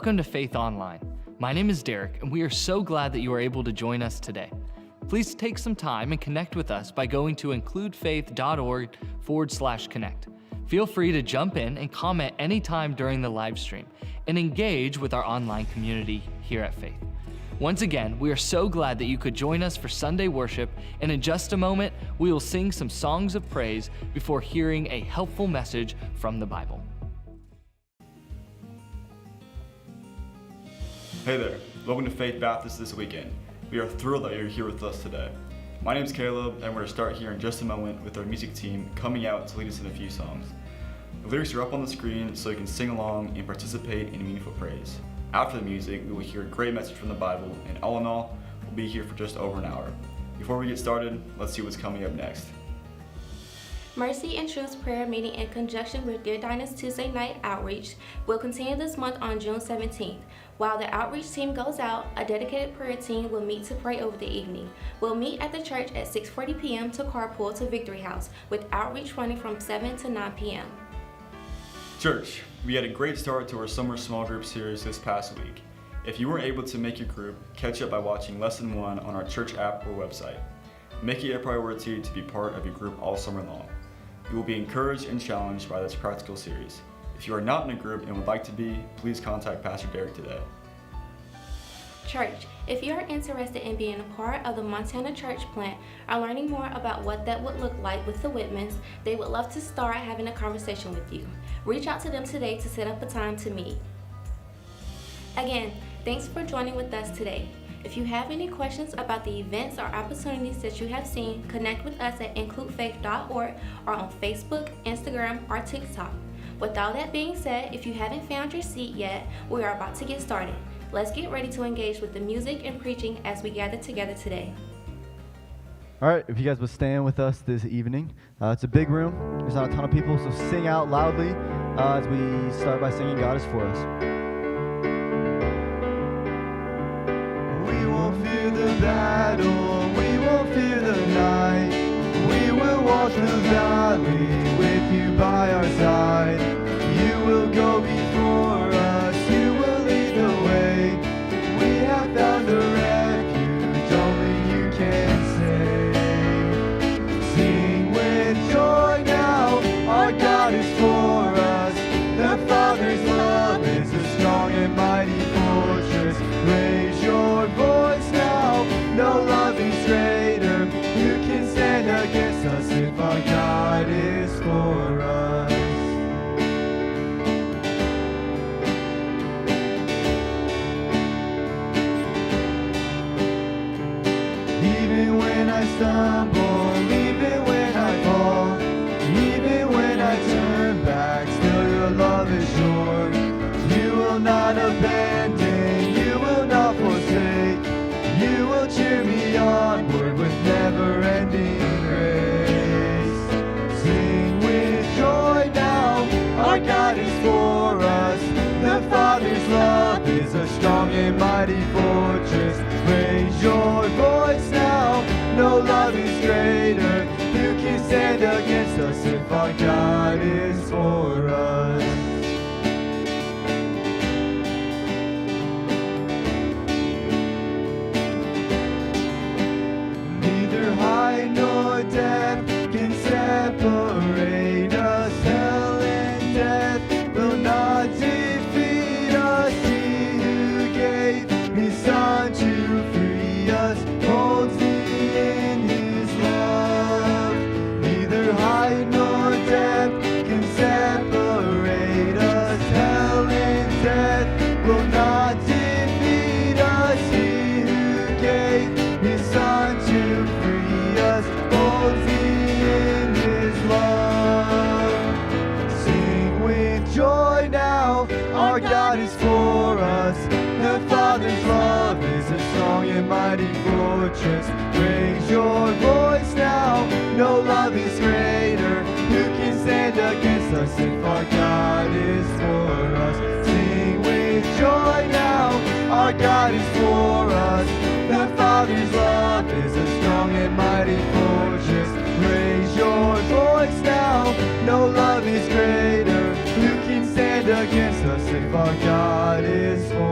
Welcome to Faith Online. My name is Derek, and we are so glad that you are able to join us today. Please take some time and connect with us by going to includefaith.org/connect. Feel free to jump in and comment anytime during the live stream and engage with our online community here at Faith. Once again, we are so glad that you could join us for Sunday worship, and in just a moment, we will sing some songs of praise before hearing a helpful message from the Bible. Hey there, welcome to Faith Baptist this weekend. We are thrilled that you're here with us today. My name is Caleb, and we're going to start here in just a moment with our music team coming out to lead us in a few songs. The lyrics are up on the screen so you can sing along and participate in meaningful praise. After the music, we will hear a great message from the Bible, and all in all, we'll be here for just over an hour. Before we get started, let's see what's coming up next. Mercy and Truth's prayer meeting in conjunction with Dear Dinah's Tuesday night outreach will continue this month on June 17th. While the outreach team goes out, a dedicated prayer team will meet to pray over the evening. We'll meet at the church at 6:40 p.m. to carpool to Victory House, with outreach running from 7 to 9 p.m. Church, we had a great start to our summer small group series this past week. If you weren't able to make your group, catch up by watching Lesson 1 on our church app or website. Make it a priority to be part of your group all summer long. You will be encouraged and challenged by this practical series. If you are not in a group and would like to be, please contact Pastor Derek today. Church, if you are interested in being a part of the Montana church plant or learning more about what that would look like with the Whitmans, they would love to start having a conversation with you. Reach out to them today to set up a time to meet. Again, thanks for joining with us today. If you have any questions about the events or opportunities that you have seen, connect with us at includefaith.org or on Facebook, Instagram, or TikTok. With all that being said, if you haven't found your seat yet, we are about to get started. Let's get ready to engage with the music and preaching as we gather together today. All right, if you guys would stand with us this evening. It's a big room. There's not a ton of people, so sing out loudly as we start by singing God is for us. We won't fear the battle, we won't fear the night. We will walk the valley with you by our side. You will go before us, you will lead the way. We have found a refuge only you can save. Sing with joy now, our God is for us. The Father's love is a strong and mighty fortress. Raise your voice now, no love is greater. Who can stand against us if our God is for us? Even when I stumble, even when I fall, even when I turn back, still your love is sure. You will not abandon, you will not forsake. You will cheer me onward with never-ending grace. Sing with joy now, our God is for us. The Father's love is a strong and mighty fortress. Raise your voice now, no love is greater. Who can stand against us if our God is for us? Height nor depth can separate us. Hell and death will not defeat us. He who gave his Son to free us holds me in his love. Neither height nor depth can separate us. Hell and death will not defeat us. He who gave his Son to free us holds me in his love. Sing with joy now, our God is for us. The Father's love is a strong and mighty fortress. Raise your voice now, no love is greater. Who can stand against us if our God is for us? Sing with joy now, our God is for us. The Father's love is a strong and mighty fortress. Raise your voice now, no love is greater. Who can stand against us if our God is for us?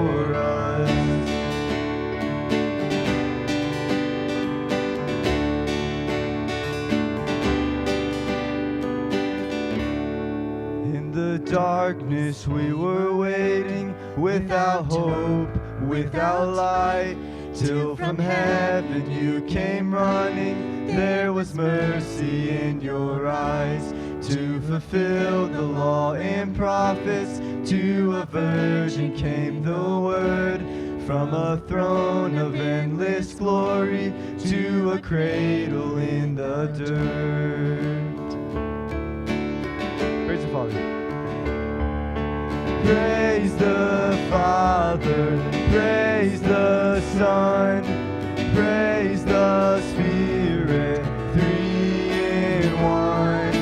darkness we were waiting, without hope, without light, till from heaven you came running. There was mercy in your eyes, to fulfill the law and prophets. To a virgin came the word, from a throne of endless glory to a cradle in the dirt. Praise the Father. Praise the Father, praise the Son, praise the Spirit, three in one.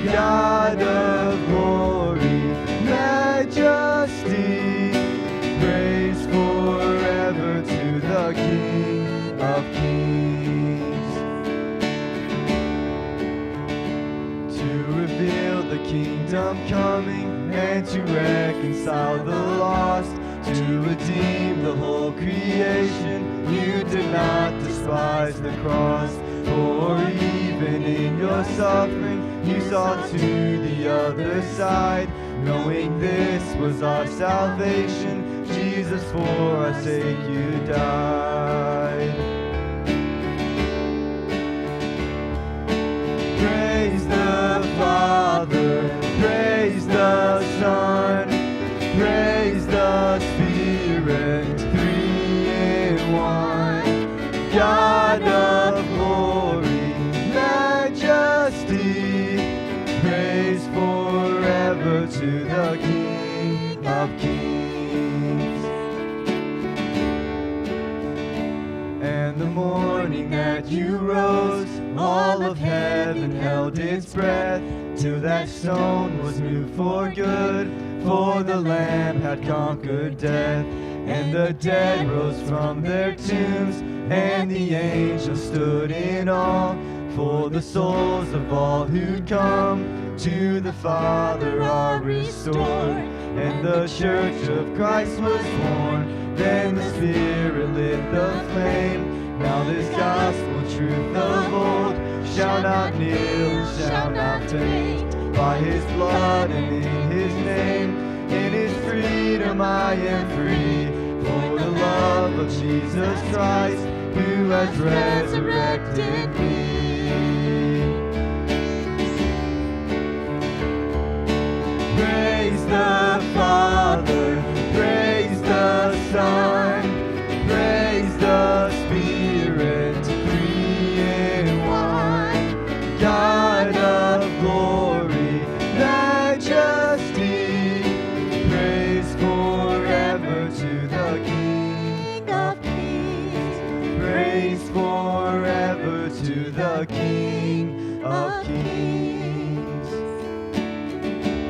God of glory, majesty, praise forever to the King of Kings. To reveal the kingdom coming, and to reconcile the lost, to redeem the whole creation. You did not despise the cross, for even in your suffering you saw to the other side, knowing this was our salvation. Jesus, for our sake you died. Praise the Father, praise the Son, praise the Spirit, three in one. God of glory, majesty, praise forever to the King of Kings. And the morning that you rose, all of heaven held its breath, till that stone was moved for good, for the Lamb had conquered death. And the dead rose from their tombs, and the angels stood in awe, for the souls of all who'd come to the Father are restored. And the church of Christ was born, then the Spirit lit the flame. Now this gospel truth of old shall not kneel, shall not faint. By his blood and in his name, in his freedom I am free. For the love of Jesus Christ, who has resurrected me. Praise the Father, praise the Son, praise the Spirit, three in one. God of glory, majesty, praise forever to the King of Kings. Praise forever to the King of Kings.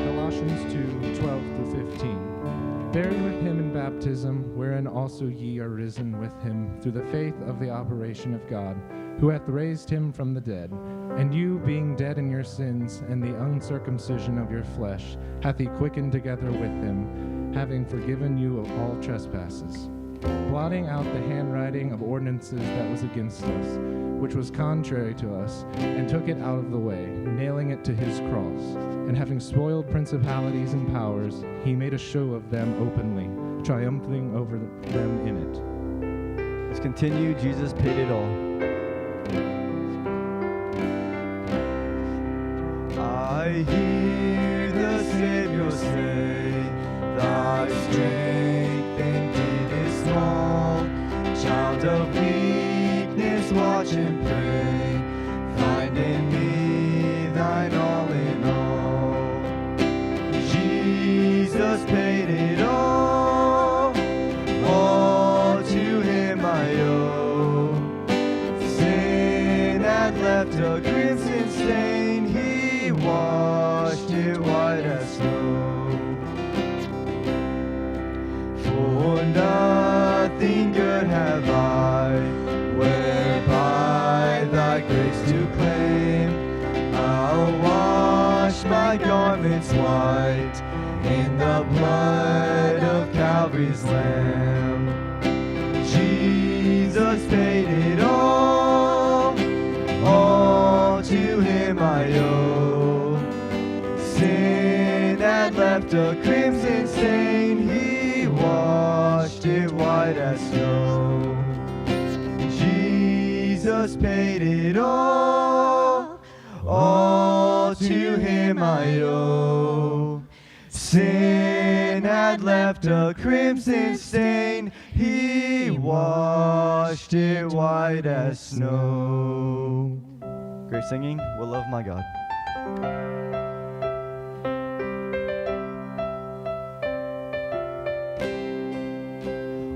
Colossians 2:12-15. Buried with him in baptism, wherein also ye are risen with him through the faith of the operation of God, who hath raised him from the dead. And you, being dead in your sins and the uncircumcision of your flesh, hath he quickened together with him, having forgiven you of all trespasses, blotting out the handwriting of ordinances that was against us, which was contrary to us, and took it out of the way, nailing it to his cross. And having spoiled principalities and powers, he made a show of them openly, triumphing over them in it. Let's continue. Jesus paid it all. I hear the Savior say, thy strength indeed is small. Child of weakness, watch and pray. Find in me thine all in all. Jesus paid it all to him I owe. Sin had left a crimson stain, he washed it white as snow. For nothing good have I, whereby thy grace to claim. I'll wash my garments white in the blood of Calvary's Lamb. Jesus paid it all to him I owe. Sin had left a paid it all to him I owe. Sin had left a crimson stain, he washed it white as snow. Great singing, we'll love my God.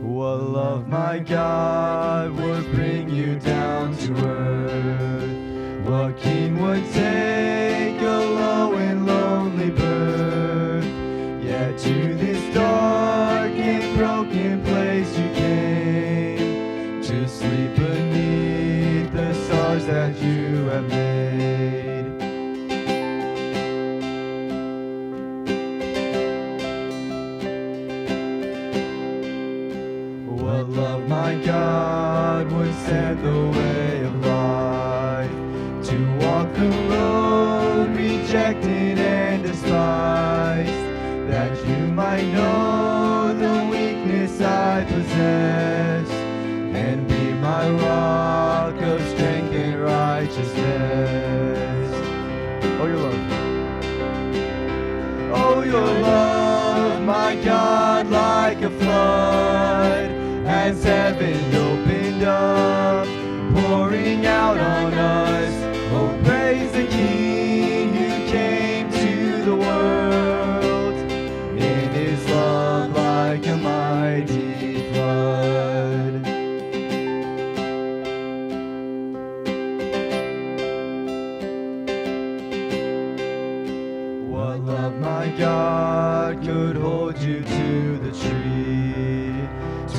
What love, my God, would bring you down to earth? What king would take a low and lonely birth? Yet to this dark and broken place you came, to sleep beneath the stars that you have made. What love, my God, would stand the way of life, to walk the road rejected and despised, that you might know the weakness I possess, and be my rock of strength and righteousness. Oh, your love. Oh, your love, my God, like a flood, as heaven opened up, pouring out on us. Oh, praise the King who came to the world in his love like a mighty flood. What love, my God, could hold you to the tree,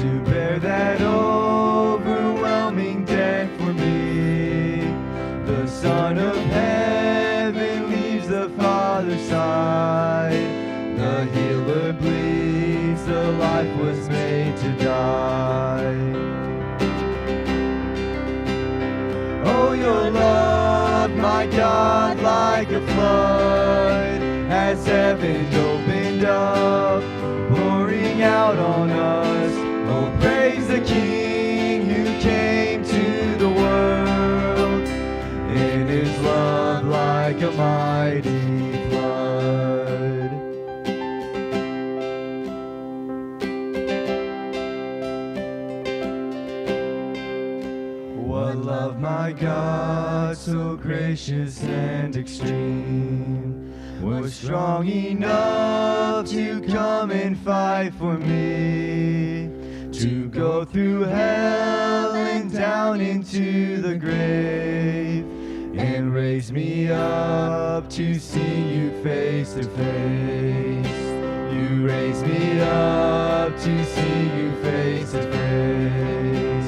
to bear that overwhelming debt for me? The Son of Heaven leaves the Father's side, the healer bleeds, the life was made to die. Oh, your love, my God, like a flood, as heaven opened up, pouring out on us. Oh, praise the King who came to the world in his love like a mighty flood. What love, my God, so gracious and extreme, was strong enough to come and fight for me, to go through hell and down into the grave, and raise me up to see you face to face. You raise me up to see you face to face.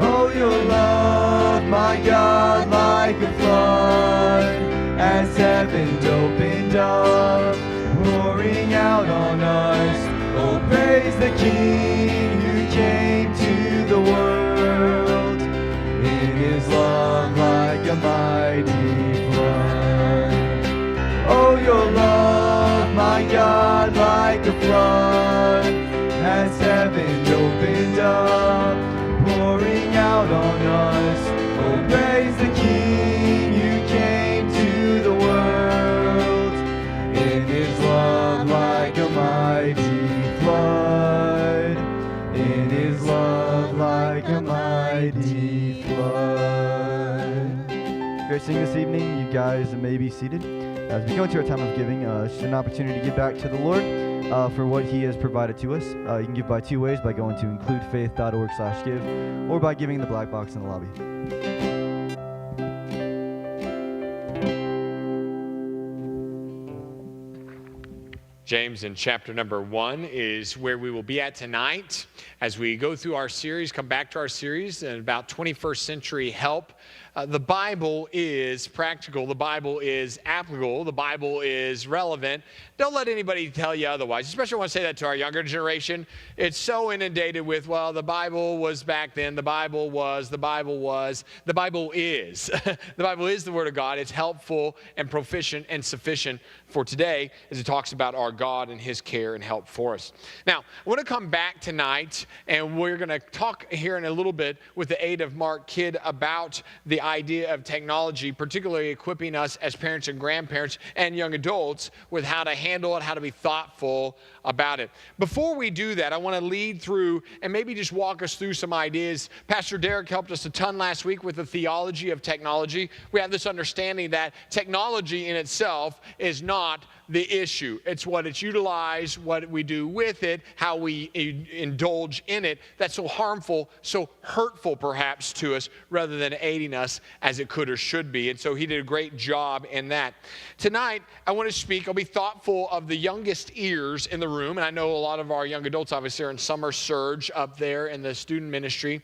Oh, your love, my God, like a flood, as heaven opened up, pouring out on us. Oh, praise the King who came to the world in his love like a mighty flood. Oh, your love, my God, like a flood, as heaven opened up, pouring out on us. Oh, praise the King who came to the world in his love like a mighty flood, in his love like a mighty flood. Great singing this evening. You guys may be seated. As we go into our time of giving, it's just an opportunity to give back to the Lord for what he has provided to us. You can give by two ways, by going to includefaith.org/give, or by giving in the black box in the lobby. James in chapter number 1 is where we will be at tonight as we go through our series, come back to our series about 21st century help the Bible is practical, the Bible is applicable, the Bible is relevant. Don't let anybody tell you otherwise, especially when I say that to our younger generation. It's so inundated with, well, the Bible was back then, the Bible was. The Bible is. The Bible is the Word of God. It's helpful and proficient and sufficient for today as it talks about our God and His care and help for us. Now, I want to come back tonight, and we're going to talk here in a little bit with the aid of Mark Kidd about the idea of technology, particularly equipping us as parents and grandparents and young adults with how to handle it, how to be thoughtful about it. Before we do that, I want to lead through and maybe just walk us through some ideas. Pastor Derek helped us a ton last week with the theology of technology. We have this understanding that technology in itself is not the issue. It's what it's utilized, what we do with it, how we indulge in it that's so harmful, so hurtful perhaps to us rather than aiding us as it could or should be. And so he did a great job in that. Tonight, I want to speak, I'll be thoughtful of the youngest ears in the room. And I know a lot of our young adults obviously are in summer surge up there in the student ministry.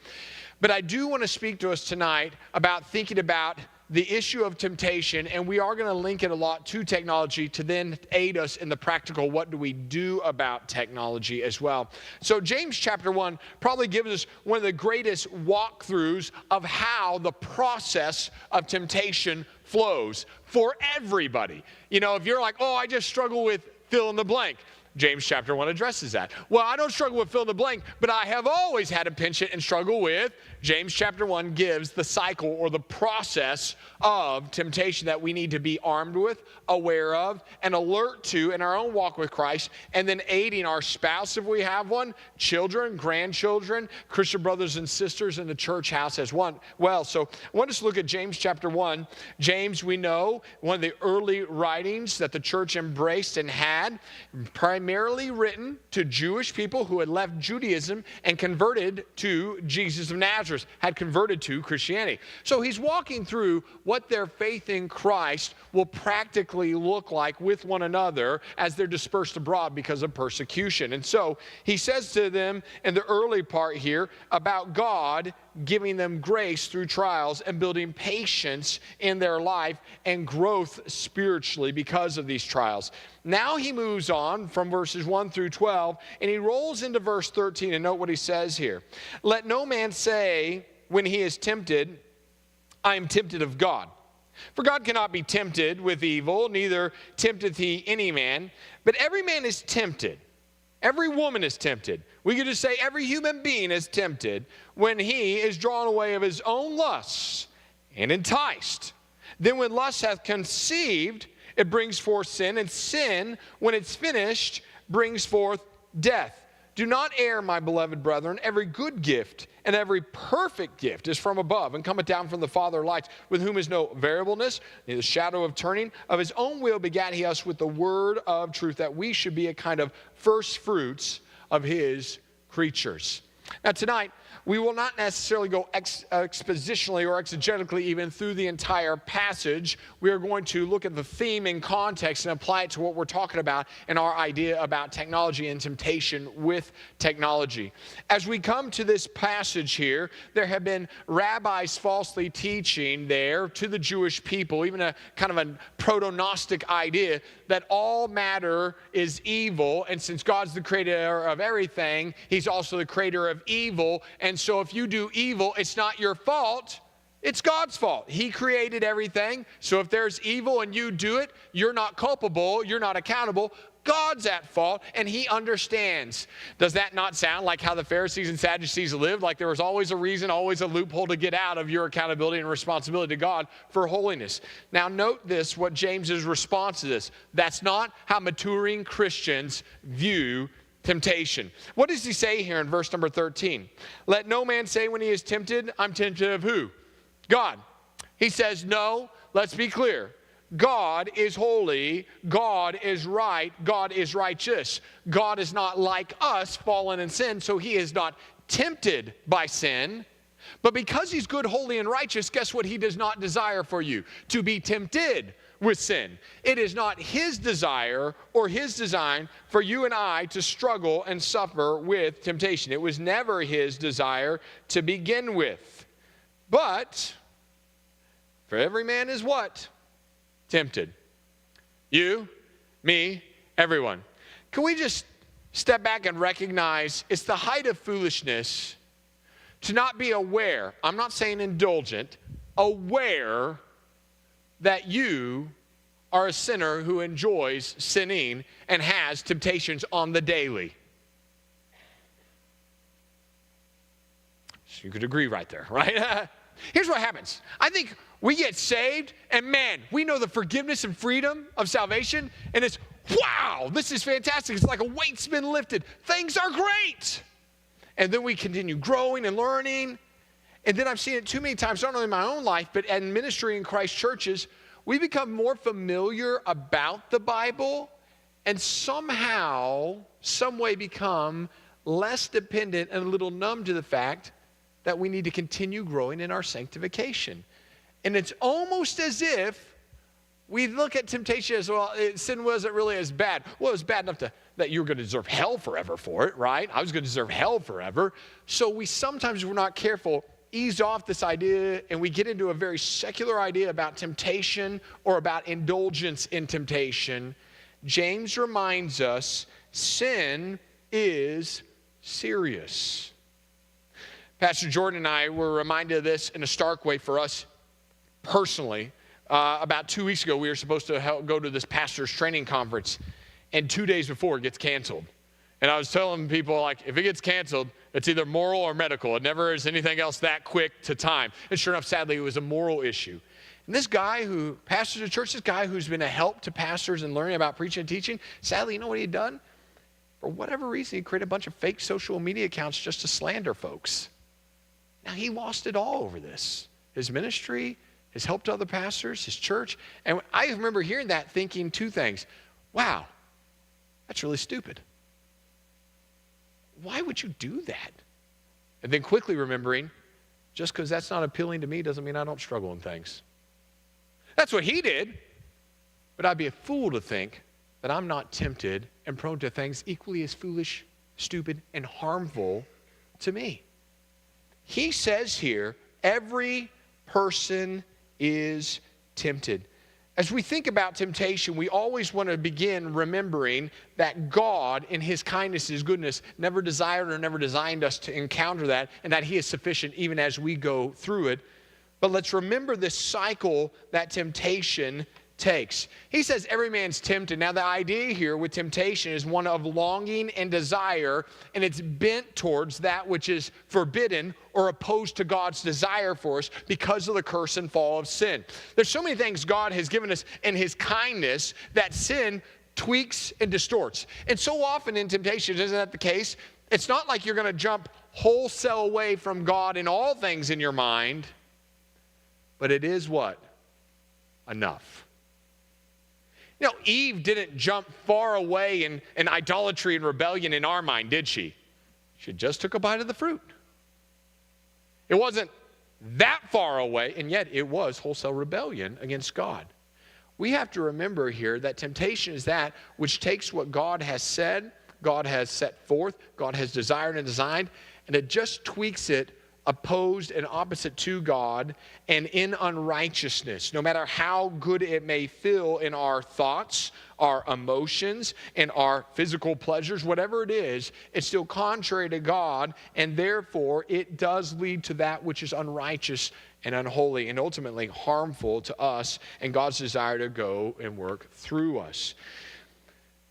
But I do want to speak to us tonight about thinking about the issue of temptation, and we are going to link it a lot to technology to then aid us in the practical, what do we do about technology as well. So James chapter 1 probably gives us one of the greatest walkthroughs of how the process of temptation flows for everybody. You know, if you're like, oh, I just struggle with fill in the blank, James chapter 1 addresses that. Well, I don't struggle with fill in the blank, but I have always had a pinch it and struggle with. James chapter 1 gives the cycle or the process of temptation that we need to be armed with, aware of, and alert to in our own walk with Christ, and then aiding our spouse if we have one, children, grandchildren, Christian brothers and sisters in the church house as one. Well, so I want us to look at James chapter 1. James, we know, one of the early writings that the church embraced and had, primarily written to Jewish people who had left Judaism and converted to Jesus of Nazareth, had converted to Christianity. So he's walking through what their faith in Christ will practically look like with one another as they're dispersed abroad because of persecution. And so he says to them in the early part here about God giving them grace through trials and building patience in their life and growth spiritually because of these trials. Now he moves on from verses 1 through 12, and he rolls into verse 13, and note what he says here. Let no man say when he is tempted, I am tempted of God. For God cannot be tempted with evil, neither tempteth he any man. But every man is tempted. Every woman is tempted. We could just say every human being is tempted when he is drawn away of his own lusts and enticed. Then when lust hath conceived, it brings forth sin, and sin, when it's finished, brings forth death. Do not err, my beloved brethren. Every good gift and every perfect gift is from above and cometh down from the Father of lights, with whom is no variableness, neither shadow of turning. Of his own will begat he us with the word of truth, that we should be a kind of first fruits of his creatures. Now tonight, we will not necessarily go expositionally or exegetically even through the entire passage. We are going to look at the theme in context and apply it to what we're talking about and our idea about technology and temptation with technology. As we come to this passage here, there have been rabbis falsely teaching there to the Jewish people, even a kind of a proto-Gnostic idea that all matter is evil, and since God's the creator of everything, he's also the creator of evil, and so if you do evil, it's not your fault, it's God's fault. He created everything, so if there's evil and you do it, you're not culpable, you're not accountable. God's at fault, and he understands. Does that not sound like how the Pharisees and Sadducees lived? Like there was always a reason, always a loophole to get out of your accountability and responsibility to God for holiness. Now note this, what James's response to this. That's not how maturing Christians view temptation. What does he say here in verse number 13? Let no man say when he is tempted, I'm tempted of who? God. He says, no, let's be clear. God is holy, God is right, God is righteous. God is not like us, fallen in sin, so he is not tempted by sin. But because he's good, holy, and righteous, guess what he does not desire for you? To be tempted with sin. It is not his desire or his design for you and I to struggle and suffer with temptation. It was never his desire to begin with. But For every man is what? Tempted. You, me, everyone. Can we just step back and recognize it's the height of foolishness to not be aware, I'm not saying indulgent, aware that you are a sinner who enjoys sinning and has temptations on the daily. So you could agree right there, right? Here's what happens. I think we get saved, and man, we know the forgiveness and freedom of salvation, and it's, wow, this is fantastic. It's like a weight's been lifted. Things are great. And then we continue growing and learning. And then I've seen it too many times, not only in my own life, but in ministry in Christ churches, we become more familiar about the Bible and somehow, some way become less dependent and a little numb to the fact that we need to continue growing in our sanctification. And it's almost as if we look at temptation as, well, sin wasn't really as bad. Well, it was bad enough that you were going to deserve hell forever for it, right? I was going to deserve hell forever. So we sometimes, if we're not careful, ease off this idea and we get into a very secular idea about temptation or about indulgence in temptation. James reminds us sin is serious. Pastor Jordan and I were reminded of this in a stark way for us personally. About 2 weeks ago, we were supposed to go to this pastor's training conference, and 2 days before, it gets canceled. And I was telling people, like, if it gets canceled, it's either moral or medical. It never is anything else that quick to time. And sure enough, sadly, it was a moral issue. And this guy who pastors a church, this guy who's been a help to pastors in learning about preaching and teaching, sadly, you know what he'd done? For whatever reason, he created a bunch of fake social media accounts just to slander folks. Now, he lost it all over this. His ministry, his help to other pastors, his church. And I remember hearing that thinking two things. Wow, that's really stupid. Why would you do that? And then quickly remembering, just because that's not appealing to me doesn't mean I don't struggle in things. That's what he did. But I'd be a fool to think that I'm not tempted and prone to things equally as foolish, stupid, and harmful to me. He says here, every person is tempted. As we think about temptation, we always want to begin remembering that God, in his kindness, his goodness, never desired or never designed us to encounter that, and that he is sufficient even as we go through it. But let's remember this cycle that temptation takes. He says every man's tempted. Now the idea here with temptation is one of longing and desire, and it's bent towards that which is forbidden or opposed to God's desire for us because of the curse and fall of sin. There's so many things God has given us in his kindness that sin tweaks and distorts. And so often in temptation, isn't that the case? It's not like you're going to jump wholesale away from God in all things in your mind, but it is what? Enough. You know, Eve didn't jump far away in idolatry and rebellion in our mind, did she? She just took a bite of the fruit. It wasn't that far away, and yet it was wholesale rebellion against God. We have to remember here that temptation is that which takes what God has said, God has set forth, God has desired and designed, and it just tweaks it opposed and opposite to God and in unrighteousness. No matter how good it may feel in our thoughts, our emotions, and our physical pleasures, whatever it is, it's still contrary to God, and therefore it does lead to that which is unrighteous and unholy and ultimately harmful to us and God's desire to go and work through us.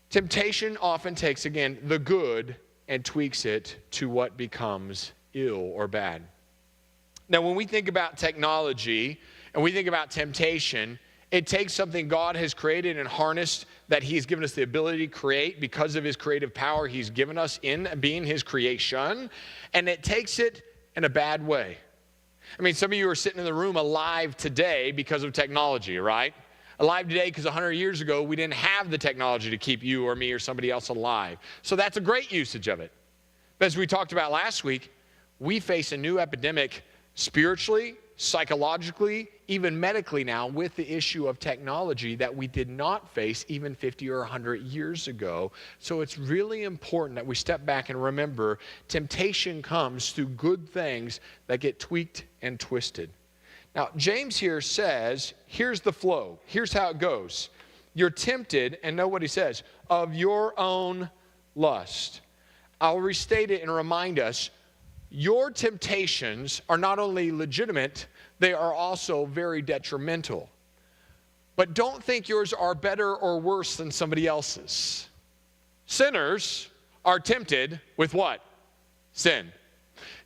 Temptation often takes, again, the good and tweaks it to what becomes ill or bad. Now, when we think about technology and we think about temptation, it takes something God has created and harnessed that he's given us the ability to create because of his creative power he's given us in being his creation, and it takes it in a bad way. I mean, some of you are sitting in the room alive today because of technology, right? Alive today because 100 years ago, we didn't have the technology to keep you or me or somebody else alive. So that's a great usage of it. But as we talked about last week, we face a new epidemic spiritually, psychologically, even medically now with the issue of technology that we did not face even 50 or 100 years ago. So it's really important that we step back and remember temptation comes through good things that get tweaked and twisted. Now, James here says, here's the flow. Here's how it goes. You're tempted, and know what he says, of your own lust. I'll restate it and remind us, your temptations are not only legitimate, they are also very detrimental. But don't think yours are better or worse than somebody else's. Sinners are tempted with what? Sin.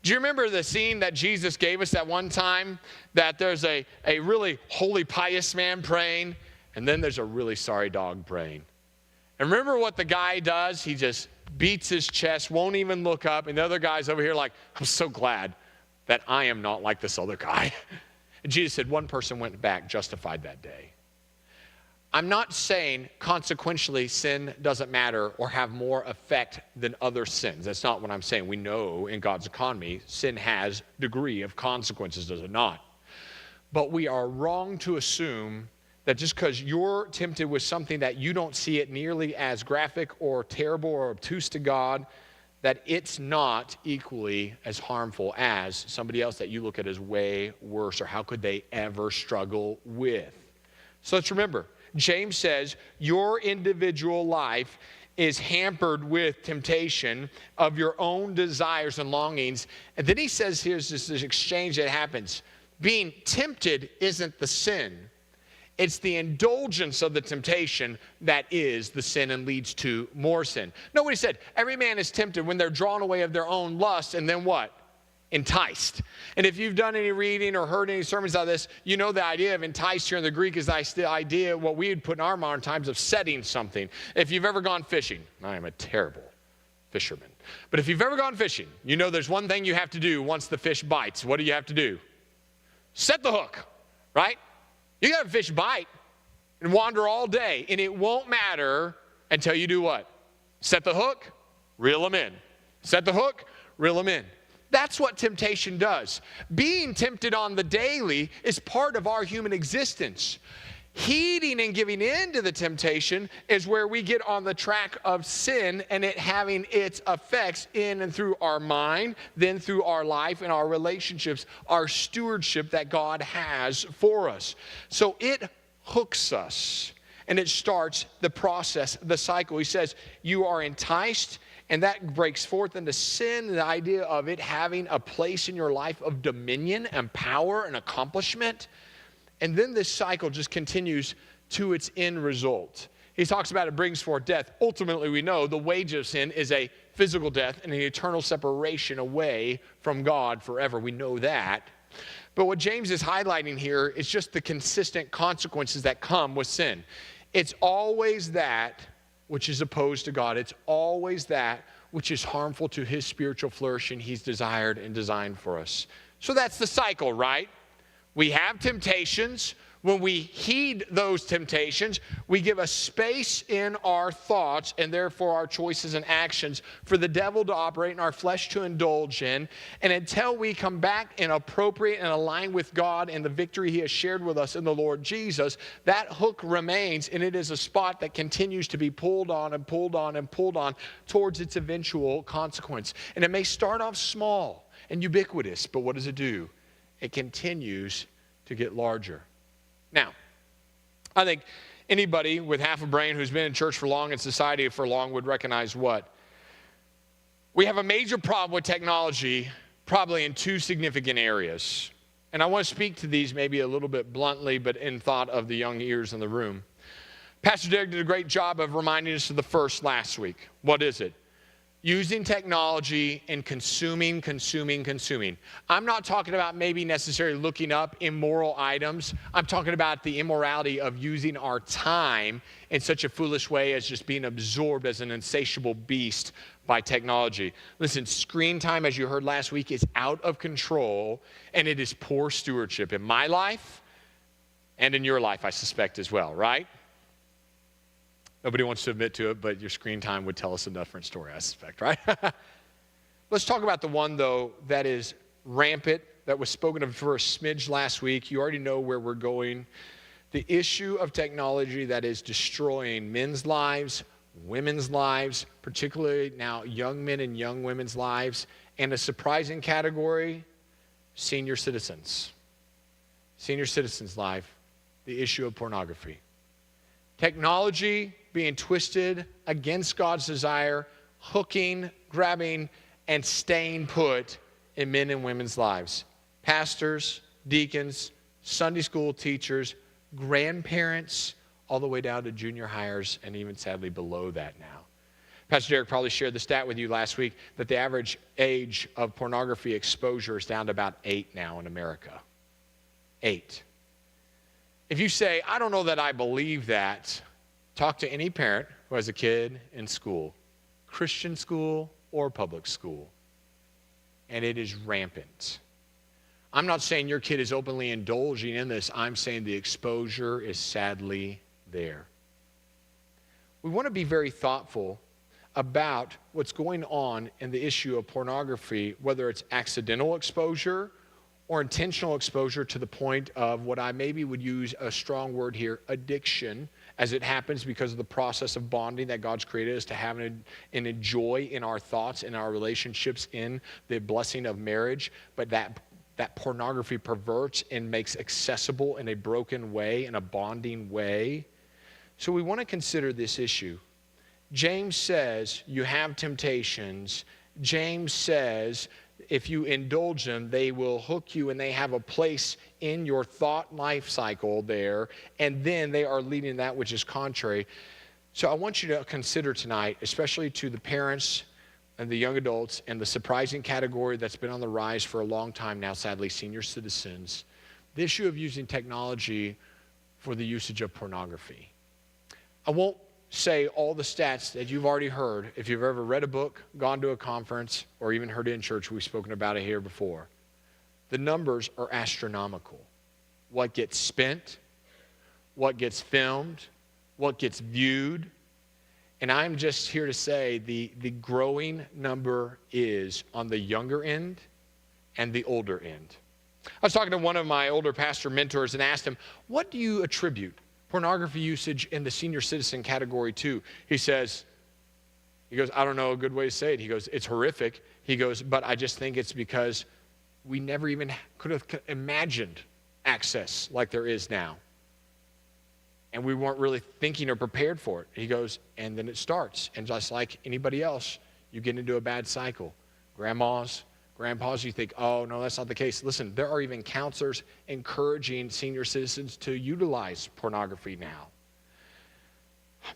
Do you remember the scene that Jesus gave us that one time? That there's a really holy, pious man praying, and then there's a really sorry dog praying. And remember what the guy does? He just beats his chest, won't even look up, and the other guy's over here like, I'm so glad that I am not like this other guy. And Jesus said one person went back justified that day. I'm not saying consequentially sin doesn't matter or have more effect than other sins. That's not what I'm saying. We know in God's economy, sin has degree of consequences, does it not? But we are wrong to assume that just because you're tempted with something that you don't see it nearly as graphic or terrible or obtuse to God, that it's not equally as harmful as somebody else that you look at as way worse, or how could they ever struggle with. So let's remember, James says your individual life is hampered with temptation of your own desires and longings. And then he says here's this exchange that happens. Being tempted isn't the sin. It's the indulgence of the temptation that is the sin and leads to more sin. Nobody said every man is tempted when they're drawn away of their own lust and then what? Enticed. And if you've done any reading or heard any sermons on this, you know the idea of enticed here in the Greek is the idea, what we would put in our modern times, of setting something. If you've ever gone fishing, I am a terrible fisherman, but if you've ever gone fishing, you know there's one thing you have to do once the fish bites. What do you have to do? Set the hook, right? You got a fish bite and wander all day, and it won't matter until you do what? Set the hook, reel them in. Set the hook, reel them in. That's what temptation does. Being tempted on the daily is part of our human existence. Heeding and giving in to the temptation is where we get on the track of sin and it having its effects in and through our mind, then through our life and our relationships, our stewardship that God has for us. So it hooks us and it starts the process, the cycle. He says, you are enticed. And that breaks forth into sin, the idea of it having a place in your life of dominion and power and accomplishment. And then this cycle just continues to its end result. He talks about it brings forth death. Ultimately, we know the wage of sin is a physical death and an eternal separation away from God forever. We know that. But what James is highlighting here is just the consistent consequences that come with sin. It's always that which is opposed to God. It's always that which is harmful to his spiritual flourishing he's desired and designed for us. So that's the cycle, right? We have temptations. When we heed those temptations, we give a space in our thoughts and therefore our choices and actions for the devil to operate in our flesh to indulge in. And until we come back and appropriate and align with God and the victory he has shared with us in the Lord Jesus, that hook remains, and it is a spot that continues to be pulled on and pulled on and pulled on towards its eventual consequence. And it may start off small and ubiquitous, but what does it do? It continues to get larger. Now, I think anybody with half a brain who's been in church for long and society for long would recognize what? We have a major problem with technology, probably in two significant areas. And I want to speak to these maybe a little bit bluntly, but in thought of the young ears in the room. Pastor Derek did a great job of reminding us of the first last week. What is it? Using technology and consuming. I'm not talking about maybe necessarily looking up immoral items. I'm talking about the immorality of using our time in such a foolish way as just being absorbed as an insatiable beast by technology. Listen, screen time, as you heard last week, is out of control, and it is poor stewardship in my life and in your life, I suspect, as well, right? Nobody wants to admit to it, but your screen time would tell us a different story, I suspect, right? Let's talk about the one, though, that is rampant, that was spoken of for a smidge last week. You already know where we're going. The issue of technology that is destroying men's lives, women's lives, particularly now young men and young women's lives, and a surprising category, senior citizens. senior citizens' life, the issue of pornography. Technology being twisted against God's desire, hooking, grabbing, and staying put in men and women's lives. Pastors, deacons, Sunday school teachers, grandparents, all the way down to junior hires, and even sadly below that now. Pastor Derek probably shared the stat with you last week that the average age of pornography exposure is down to about 8 now in America. 8. If you say, I don't know that I believe that, talk to any parent who has a kid in school, Christian school or public school, and it is rampant. I'm not saying your kid is openly indulging in this. I'm saying the exposure is sadly there. We want to be very thoughtful about what's going on in the issue of pornography, whether it's accidental exposure or intentional exposure to the point of what I maybe would use a strong word here, addiction, as it happens because of the process of bonding that God's created us to have and enjoy in our thoughts, in our relationships, in the blessing of marriage, but that pornography perverts and makes accessible in a broken way, in a bonding way. So we want to consider this issue. James says you have temptations. James says if you indulge them, they will hook you and they have a place in your thought life cycle there, and then they are leading that which is contrary. So I want you to consider tonight, especially to the parents and the young adults, and the surprising category that's been on the rise for a long time now, sadly, senior citizens, the issue of using technology for the usage of pornography. I won't say all the stats that you've already heard if you've ever read a book, gone to a conference, or even heard it in church. We've spoken about it here before. The numbers are astronomical. What gets spent, what gets filmed, what gets viewed. And I'm just here to say the growing number is on the younger end and the older end. I was talking to one of my older pastor mentors and asked him, what do you attribute pornography usage in the senior citizen category to? He goes, I don't know a good way to say it. He goes, it's horrific. He goes, but I just think it's because we never even could have imagined access like there is now. And we weren't really thinking or prepared for it. He goes, and then it starts. And just like anybody else, you get into a bad cycle. Grandmas, grandpas, you think, oh, no, that's not the case. Listen, there are even counselors encouraging senior citizens to utilize pornography now.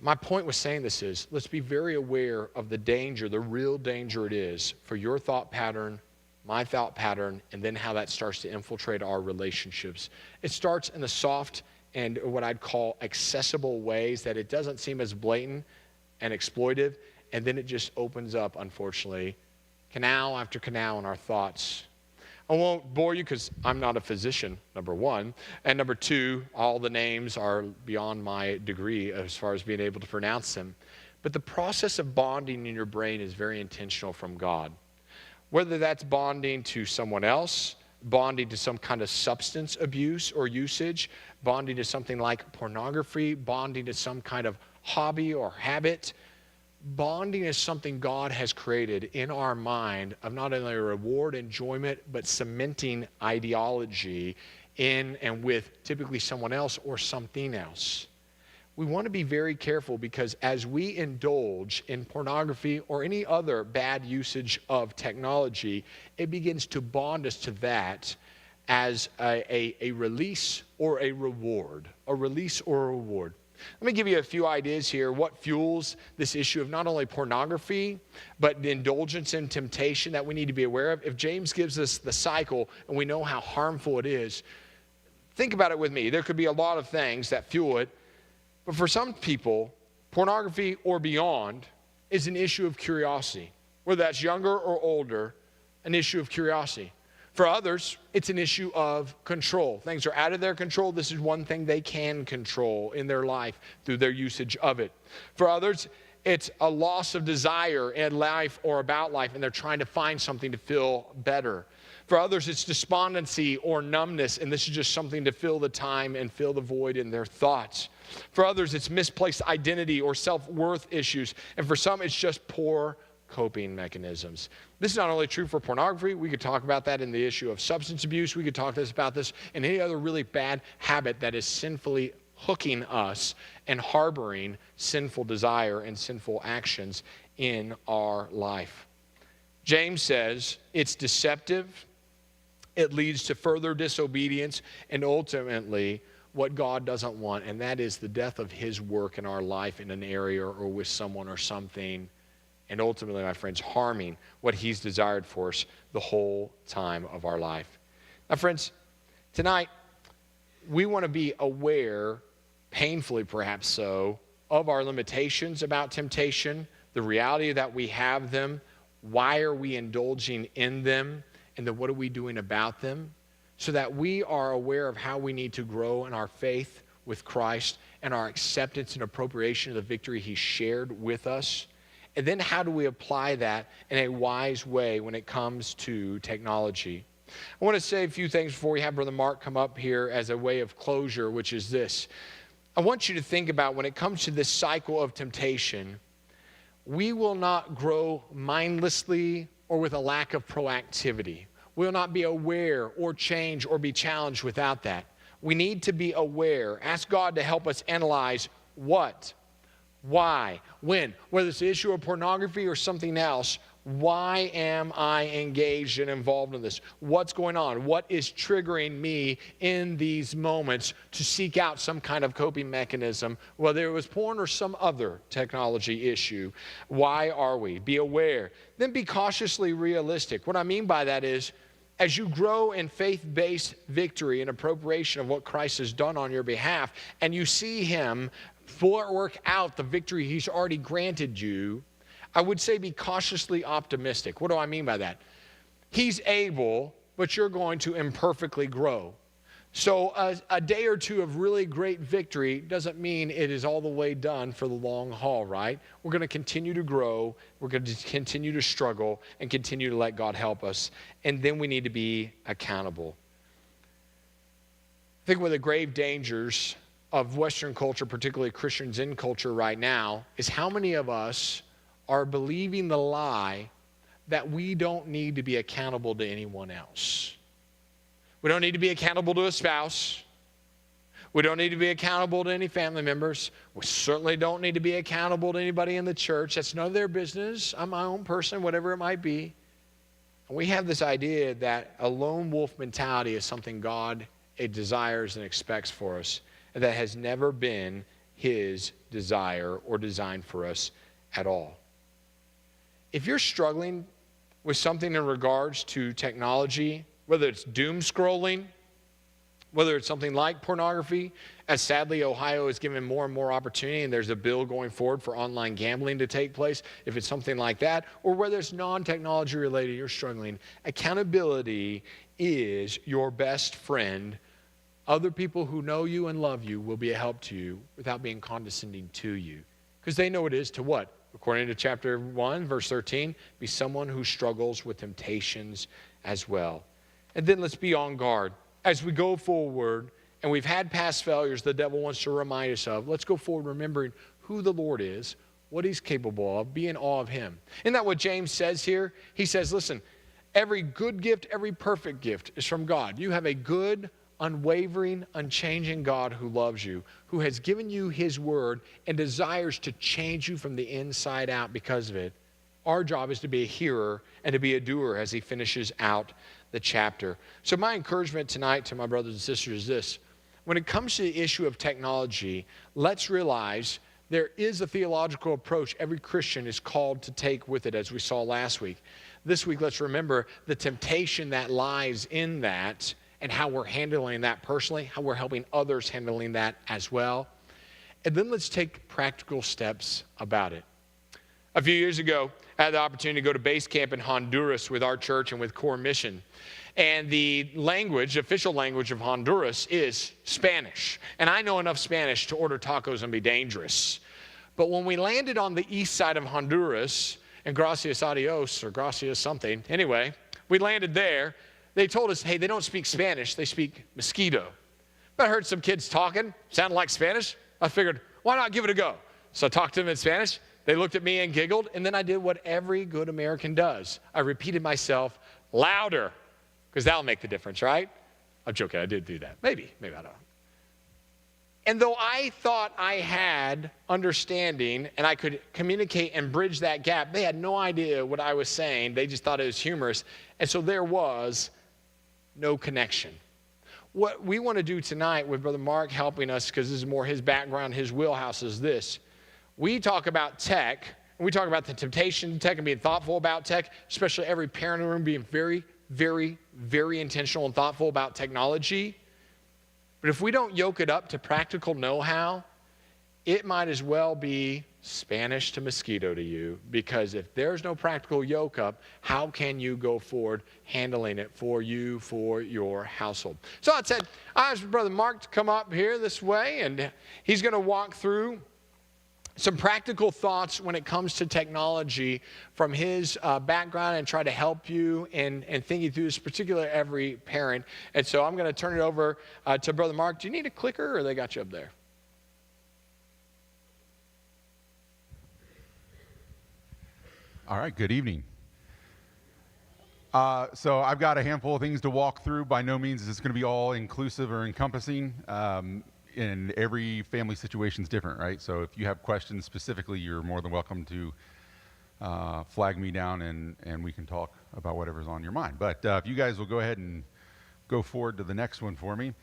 My point with saying this is, let's be very aware of the danger, the real danger it is for your thought pattern, my thought pattern, and then how that starts to infiltrate our relationships. It starts in the soft and what I'd call accessible ways that it doesn't seem as blatant and exploitive, and then it just opens up, unfortunately, canal after canal in our thoughts. I won't bore you because I'm not a physician, number one, and number two, all the names are beyond my degree as far as being able to pronounce them. But the process of bonding in your brain is very intentional from God. Whether that's bonding to someone else, bonding to some kind of substance abuse or usage, bonding to something like pornography, bonding to some kind of hobby or habit. Bonding is something God has created in our mind of not only reward, enjoyment, but cementing ideology in and with typically someone else or something else. We want to be very careful because as we indulge in pornography or any other bad usage of technology, it begins to bond us to that as a release or a reward. A release or a reward. Let me give you a few ideas here. What fuels this issue of not only pornography, but the indulgence and temptation that we need to be aware of? If James gives us the cycle and we know how harmful it is, think about it with me. There could be a lot of things that fuel it. But for some people, pornography or beyond is an issue of curiosity. Whether that's younger or older, an issue of curiosity. For others, it's an issue of control. Things are out of their control. This is one thing they can control in their life through their usage of it. For others, it's a loss of desire in life or about life, and they're trying to find something to feel better. For others, it's despondency or numbness, and this is just something to fill the time and fill the void in their thoughts. For others, it's misplaced identity or self-worth issues, and for some, it's just poor coping mechanisms. This is not only true for pornography. We could talk about that in the issue of substance abuse. We could talk about this in any other really bad habit that is sinfully hooking us and harboring sinful desire and sinful actions in our life. James says it's deceptive, it leads to further disobedience, and ultimately what God doesn't want, and that is the death of his work in our life in an area or with someone or something, and ultimately, my friends, harming what he's desired for us the whole time of our life. Now, friends, tonight, we want to be aware, painfully perhaps so, of our limitations about temptation, the reality that we have them, why are we indulging in them, and then what are we doing about them, so that we are aware of how we need to grow in our faith with Christ and our acceptance and appropriation of the victory he shared with us. And then how do we apply that in a wise way when it comes to technology? I want to say a few things before we have Brother Mark come up here as a way of closure, which is this. I want you to think about when it comes to this cycle of temptation, we will not grow mindlessly or with a lack of proactivity. We will not be aware or change or be challenged without that. We need to be aware. Ask God to help us analyze what, why, when, whether it's the issue of pornography or something else. Why am I engaged and involved in this? What's going on? What is triggering me in these moments to seek out some kind of coping mechanism, whether it was porn or some other technology issue? Why are we? Be aware. Then be cautiously realistic. What I mean by that is, as you grow in faith-based victory and appropriation of what Christ has done on your behalf, and you see him work out the victory he's already granted you, I would say be cautiously optimistic. What do I mean by that? He's able, but you're going to imperfectly grow. So a day or two of really great victory doesn't mean it is all the way done for the long haul, right? We're going to continue to grow. We're going to continue to struggle and continue to let God help us. And then we need to be accountable. I think one of the grave dangers of Western culture, particularly Christians in culture right now, is how many of us are believing the lie that we don't need to be accountable to anyone else. We don't need to be accountable to a spouse. We don't need to be accountable to any family members. We certainly don't need to be accountable to anybody in the church. That's none of their business. I'm my own person, whatever it might be. And we have this idea that a lone wolf mentality is something God desires and expects for us, and that has never been his desire or design for us at all. If you're struggling with something in regards to technology, whether it's doom scrolling, whether it's something like pornography, as sadly Ohio is given more and more opportunity and there's a bill going forward for online gambling to take place, if it's something like that, or whether it's non-technology related, you're struggling, accountability is your best friend. Other people who know you and love you will be a help to you without being condescending to you, because they know it is to what? According to chapter 1, verse 13, be someone who struggles with temptations as well. And then let's be on guard. As we go forward, and we've had past failures the devil wants to remind us of, let's go forward remembering who the Lord is, what he's capable of, be in awe of him. Isn't that what James says here? He says, listen, every good gift, every perfect gift is from God. You have a good, unwavering, unchanging God who loves you, who has given you his word and desires to change you from the inside out because of it. Our job is to be a hearer and to be a doer as he finishes out the chapter. So my encouragement tonight to my brothers and sisters is this. When it comes to the issue of technology, let's realize there is a theological approach every Christian is called to take with it, as we saw last week. This week, let's remember the temptation that lies in that and how we're handling that personally, how we're helping others handling that as well. And then let's take practical steps about it. A few years ago, I had the opportunity to go to base camp in Honduras with our church and with Core Mission. And the language, official language of Honduras is Spanish. And I know enough Spanish to order tacos and be dangerous. But when we landed on the east side of Honduras, and gracias a Dios, or gracias something, anyway, we landed there. They told us, hey, they don't speak Spanish, they speak mosquito. But I heard some kids talking, sounded like Spanish. I figured, why not give it a go? So I talked to them in Spanish. They looked at me and giggled, and then I did what every good American does. I repeated myself louder, because that'll make the difference, right? I'm joking, I did do that. Maybe I don't. And though I thought I had understanding and I could communicate and bridge that gap, they had no idea what I was saying. They just thought it was humorous. And so there was no connection. What we want to do tonight with Brother Mark helping us, because this is more his background, his wheelhouse, is this. We talk about tech, and we talk about the temptation of tech and being thoughtful about tech, especially every parent in the room being very, very, very intentional and thoughtful about technology. But if we don't yoke it up to practical know-how, it might as well be Spanish to mosquito to you, because if there's no practical yoke up, how can you go forward handling it for you, for your household? So I said, I asked Brother Mark to come up here this way, and he's going to walk through some practical thoughts when it comes to technology from his background and try to help you in thinking through this, particularly every parent. And so I'm going to turn it over to Brother Mark. Do you need a clicker, or they got you up there? All right, good evening. So I've got a handful of things to walk through. By no means is this going to be all inclusive or encompassing. And every family situation is different, right? So if you have questions specifically, you're more than welcome to flag me down, and we can talk about whatever's on your mind. But if you guys will go ahead and go forward to the next one for me.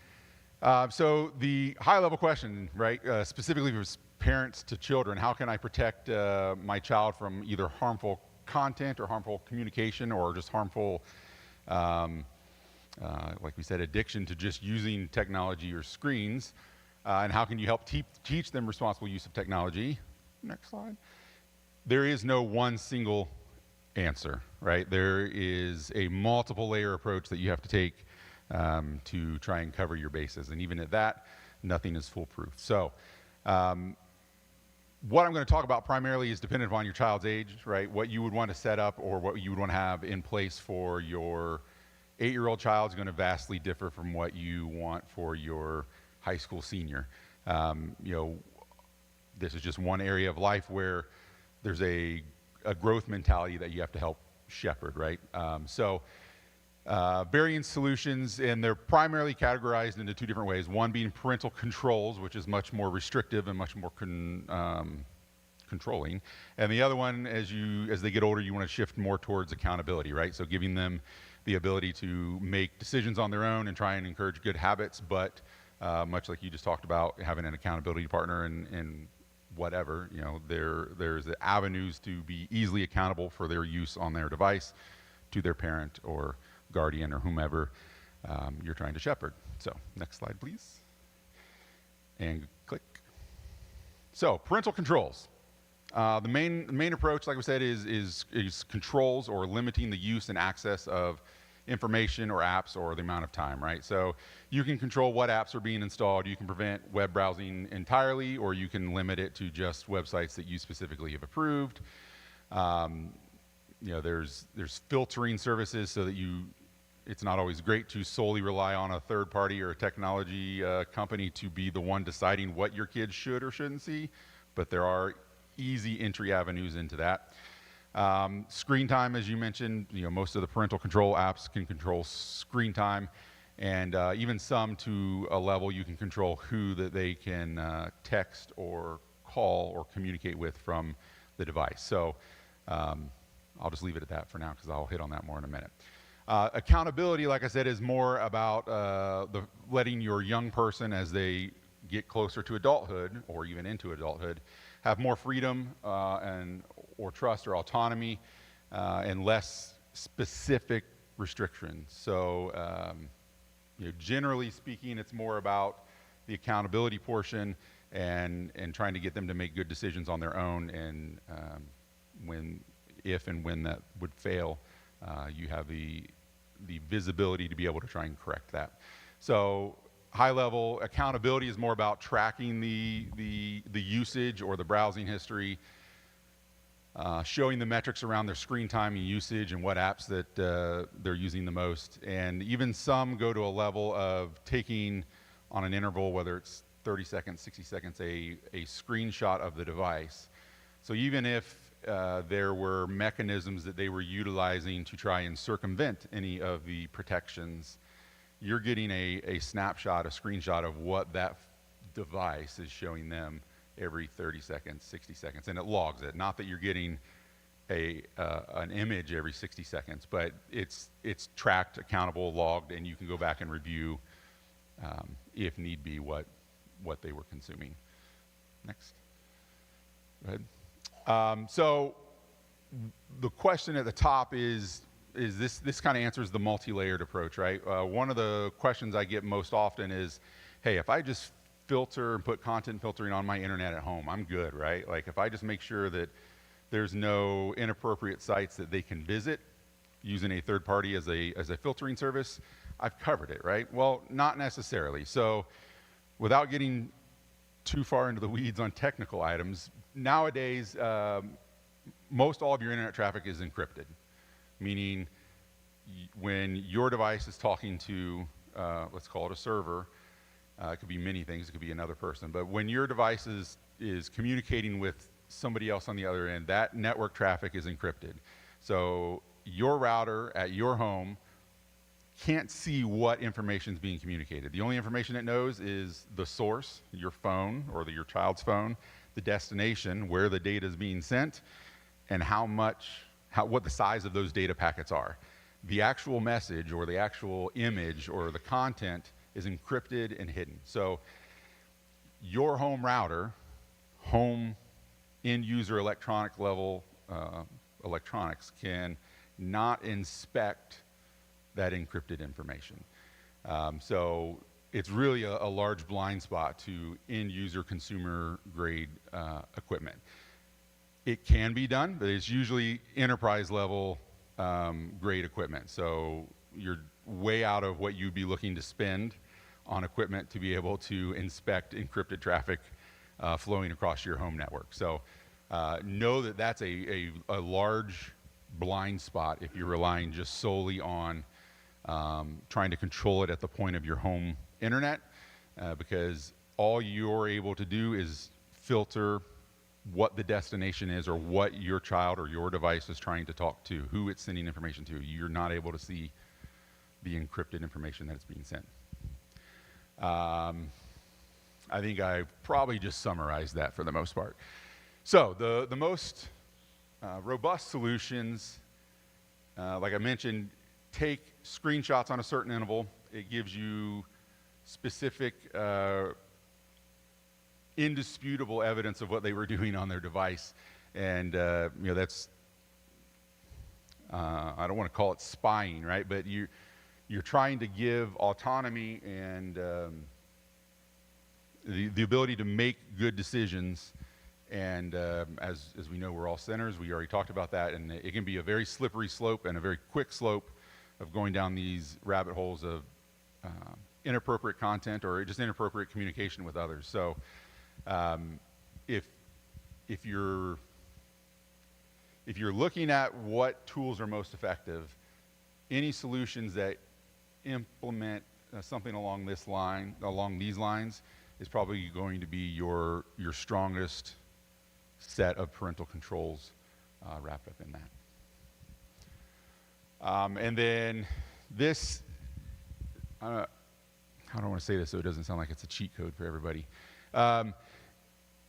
So the high-level question, right, specifically for parents to children, how can I protect my child from either harmful content or harmful communication or just harmful, like we said, addiction to just using technology or screens? And how can you help teach them responsible use of technology? Next slide. There is no one single answer, right? There is a multiple layer approach that you have to take to try and cover your bases. And even at that, nothing is foolproof. So what I'm going to talk about primarily is dependent upon your child's age, right? What you would want to set up or what you would want to have in place for your 8-year-old child is going to vastly differ from what you want for your high school senior. This is just one area of life where there's a growth mentality that you have to help shepherd, right? Varying solutions, and they're primarily categorized into two different ways. One being parental controls, which is much more restrictive and much more controlling. And the other one, as they get older, you want to shift more towards accountability, right? So giving them the ability to make decisions on their own and try and encourage good habits, but much like you just talked about, having an accountability partner and whatever, there's the avenues to be easily accountable for their use on their device to their parent or guardian or whomever you're trying to shepherd. So next slide, please. And click. So parental controls. The main approach, like we said, is controls or limiting the use and access of information or apps or the amount of time, right? So you can control what apps are being installed. You can prevent web browsing entirely, or you can limit it to just websites that you specifically have approved. There's filtering services so that it's not always great to solely rely on a third party or a technology company to be the one deciding what your kids should or shouldn't see, but there are easy entry avenues into that. Screen time, as you mentioned, most of the parental control apps can control screen time, and even some to a level you can control who that they can text or call or communicate with from the device. So I'll just leave it at that for now because I'll hit on that more in a minute. Accountability, like I said, is more about letting your young person, as they get closer to adulthood or even into adulthood, have more freedom or trust or autonomy and less specific restrictions. So generally speaking, it's more about the accountability portion and trying to get them to make good decisions on their own, and if and when that would fail, you have the visibility to be able to try and correct that. So high level accountability is more about tracking the usage or the browsing history, showing the metrics around their screen time and usage and what apps that they're using the most. And even some go to a level of taking on an interval, whether it's 30 seconds, 60 seconds, a screenshot of the device So even if there were mechanisms that they were utilizing to try and circumvent any of the protections, you're getting a snapshot, a screenshot of what that device is showing them every 30 seconds, 60 seconds, and it logs it. Not that you're getting an image every 60 seconds, but it's tracked, accountable, logged, and you can go back and review, if need be, what they were consuming. Next. Go ahead. So the question at the top is this kind of answers the multi-layered approach, right? One of the questions I get most often is, hey, if I just filter and put content filtering on my internet at home, I'm good, right? Like if I just make sure that there's no inappropriate sites that they can visit using a third party as a filtering service, I've covered it, right? Well, not necessarily. So without getting too far into the weeds on technical items, nowadays, most all of your internet traffic is encrypted, meaning when your device is talking to, let's call it a server, it could be many things, it could be another person, but when your device is communicating with somebody else on the other end, that network traffic is encrypted. So your router at your home can't see what information is being communicated. The only information it knows is the source, your phone or your child's phone, the destination, where the data is being sent, and what the size of those data packets are. The actual message or the actual image or the content is encrypted and hidden. So your home router, home end user electronic level electronics can not inspect that encrypted information. So it's really a large blind spot to end user consumer grade equipment. It can be done, but it's usually enterprise level grade equipment. So you're way out of what you'd be looking to spend on equipment to be able to inspect encrypted traffic flowing across your home network. So know that that's a large blind spot if you're relying just solely on trying to control it at the point of your home internet, because all you're able to do is filter what the destination is or what your child or your device is trying to talk to, who it's sending information to. You're not able to see the encrypted information that is being sent. I think I probably just summarized that for the most part. So the most robust solutions, like I mentioned, take screenshots on a certain interval. It gives you specific, indisputable evidence of what they were doing on their device. And that's, I don't want to call it spying, right? But you're trying to give autonomy and the ability to make good decisions. And as we know, we're all sinners. We already talked about that. And it can be a very slippery slope and a very quick slope of going down these rabbit holes of inappropriate content or just inappropriate communication with others. So if you're looking at what tools are most effective, any solutions that implement something along these lines is probably going to be your strongest set of parental controls wrapped up in that. And then this, I don't want to say this so it doesn't sound like it's a cheat code for everybody.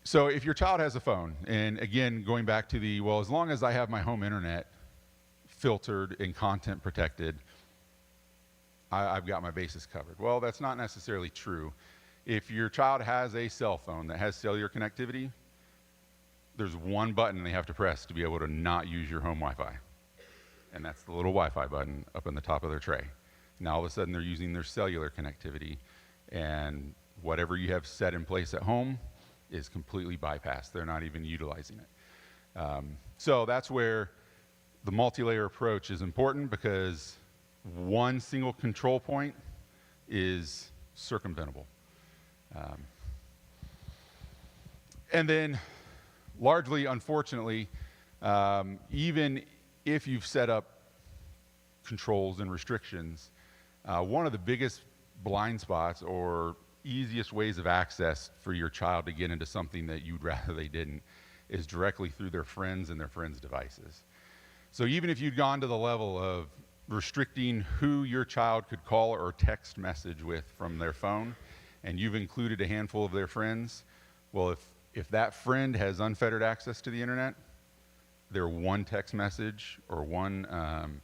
So if your child has a phone, and again, going back to well, as long as I have my home internet filtered and content protected, I've got my bases covered. Well, that's not necessarily true. If your child has a cell phone that has cellular connectivity, there's one button they have to press to be able to not use your home Wi-Fi. And that's the little Wi-Fi button up in the top of their tray. Now all of a sudden they're using their cellular connectivity, and whatever you have set in place at home is completely bypassed. They're not even utilizing it. So that's where the multi-layer approach is important, because one single control point is circumventable. And then largely, unfortunately, even if you've set up controls and restrictions, one of the biggest blind spots or easiest ways of access for your child to get into something that you'd rather they didn't is directly through their friends and their friends' devices. So even if you'd gone to the level of restricting who your child could call or text message with from their phone, and you've included a handful of their friends, well, if that friend has unfettered access to the internet, their one text message or one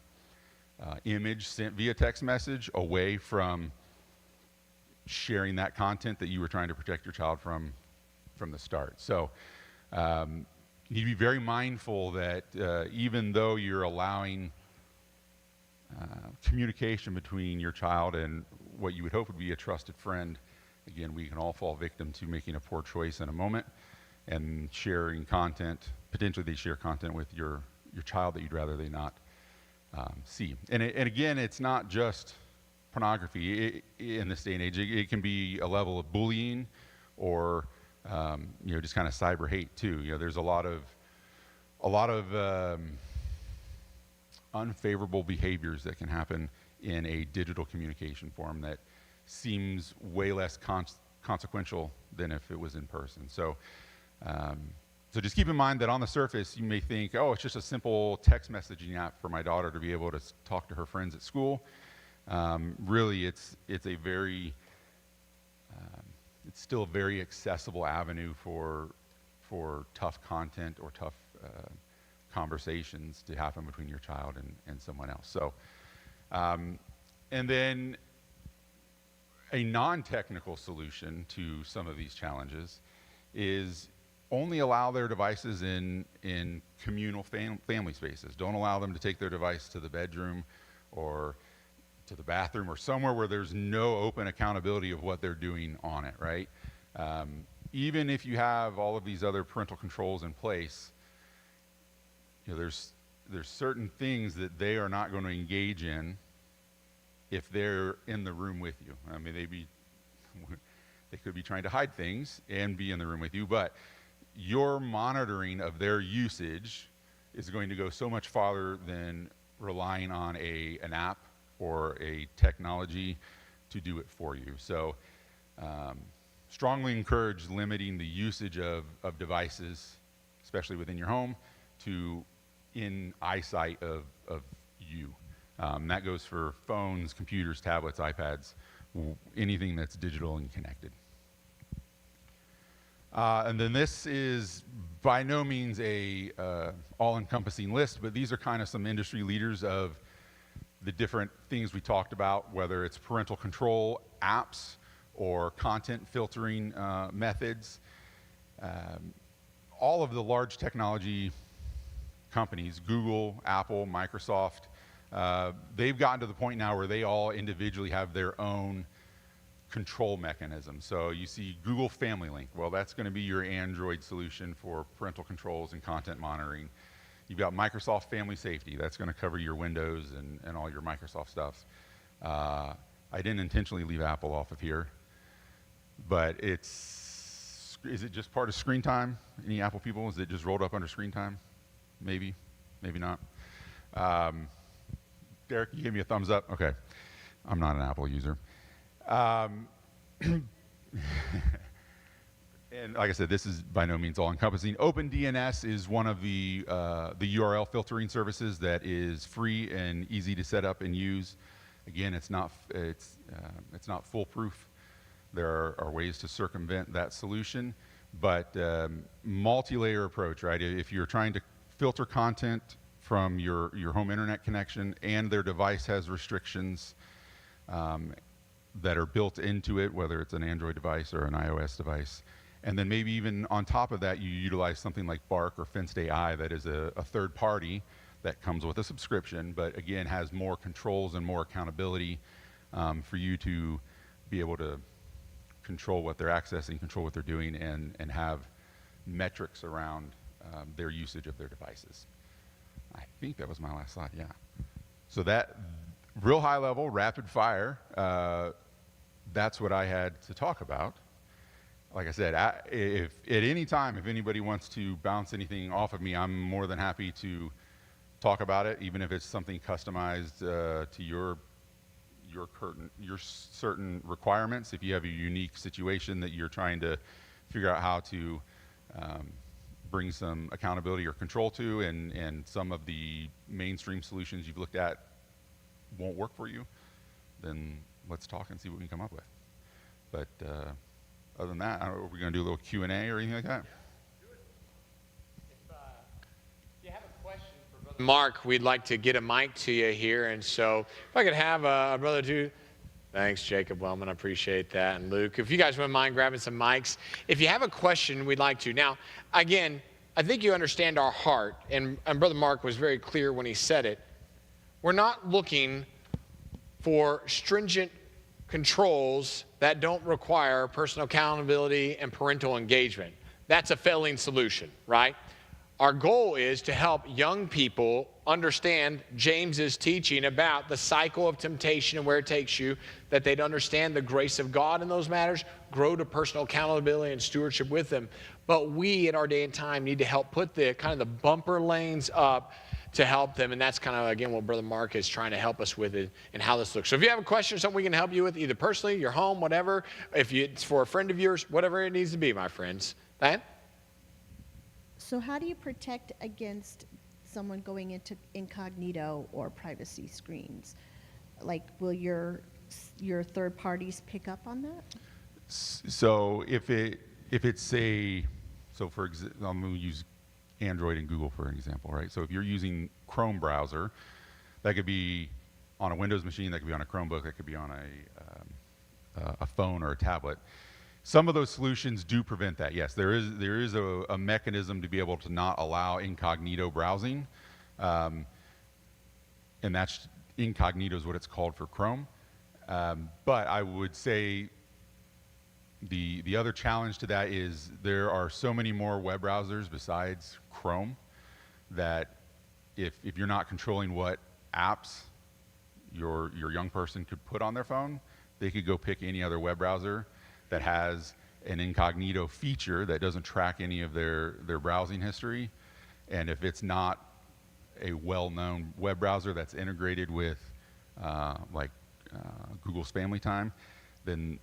image sent via text message away from sharing that content that you were trying to protect your child from the start. So you need to be very mindful that even though you're allowing communication between your child and what you would hope would be a trusted friend, again, we can all fall victim to making a poor choice in a moment and sharing content. Potentially they share content with your child that you'd rather they not see. And again, it's not just pornography in this day and age. It can be a level of bullying or just kind of cyber hate too. There's a lot of unfavorable behaviors that can happen in a digital communication form that seems way less consequential than if it was in person. So just keep in mind that on the surface, you may think, oh, it's just a simple text messaging app for my daughter to be able to talk to her friends at school. Really, it's a very, it's still a very accessible avenue for tough content or tough conversations to happen between your child and someone else. So, and then a non-technical solution to some of these challenges is only allow their devices in communal family spaces. Don't allow them to take their device to the bedroom or to the bathroom or somewhere where there's no open accountability of what they're doing on it, right? Even if you have all of these other parental controls in place, there's certain things that they are not going to engage in if they're in the room with you. I mean, they could be trying to hide things and be in the room with you, but your monitoring of their usage is going to go so much farther than relying on an app or a technology to do it for you. So strongly encourage limiting the usage of devices, especially within your home, to in eyesight of you. That goes for phones, computers, tablets, iPads, anything that's digital and connected. And then this is by no means a all-encompassing list, but these are kind of some industry leaders of the different things we talked about, whether it's parental control apps or content filtering methods. All of the large technology companies, Google, Apple, Microsoft, they've gotten to the point now where they all individually have their own control mechanism. So you see Google Family Link. Well, that's going to be your Android solution for parental controls and content monitoring. You've got Microsoft Family Safety. That's going to cover your Windows and all your Microsoft stuff. I didn't intentionally leave Apple off of here, but is it just part of screen time? Any Apple people? Is it just rolled up under screen time? Maybe, maybe not. Derek, you gave me a thumbs up? Okay. I'm not an Apple user. And like I said, this is by no means all-encompassing. OpenDNS is one of the URL filtering services that is free and easy to set up and use. Again, it's not foolproof. There are ways to circumvent that solution, but multi-layer approach, right? If you're trying to filter content from your home internet connection and their device has restrictions that are built into it, whether it's an Android device or an iOS device. And then maybe even on top of that, you utilize something like Bark or Fenced AI that is a third party that comes with a subscription, but again has more controls and more accountability for you to be able to control what they're accessing, control what they're doing, and have metrics around their usage of their devices. I think that was my last slide, yeah. So that real high level, rapid fire, that's what I had to talk about. Like I said, if at any time, if anybody wants to bounce anything off of me, I'm more than happy to talk about it, even if it's something customized to your certain requirements. If you have a unique situation that you're trying to figure out how to bring some accountability or control to, and some of the mainstream solutions you've looked at won't work for you, then let's talk and see what we can come up with. But other than that, are we going to do a little Q&A or anything like that? If you have a question for Brother Mark, we'd like to get a mic to you here. And so if I could have a brother do. Thanks, Jacob Wellman. I appreciate that. And Luke, if you guys wouldn't mind grabbing some mics. If you have a question, we'd like to. Now, again, I think you understand our heart. And Brother Mark was very clear when he said it. We're not looking for stringent controls that don't require personal accountability and parental engagement. That's a failing solution, right? Our goal is to help young people understand James's teaching about the cycle of temptation and where it takes you, that they'd understand the grace of God in those matters, grow to personal accountability and stewardship with them. But we, in our day and time, need to help put the kind of the bumper lanes up to help them, and that's kind of, again, what Brother Mark is trying to help us with it and how this looks. So if you have a question or something we can help you with, either personally, your home, whatever, if it's for a friend of yours, whatever it needs to be, my friends. Diane? So how do you protect against someone going into incognito or privacy screens? Like, will your third parties pick up on that? So if it's I'm going to use Android and Google for an example, right? So if you're using Chrome browser, that could be on a Windows machine, that could be on a Chromebook, that could be on a phone or a tablet. Some of those solutions do prevent that. Yes, there is a mechanism to be able to not allow incognito browsing, and that's incognito is what it's called for Chrome. But I would say the other challenge to that is there are so many more web browsers besides Chrome that if you're not controlling what apps your young person could put on their phone, they could go pick any other web browser that has an incognito feature that doesn't track any of their browsing history. And if it's not a well-known web browser that's integrated with Google's Family Time, then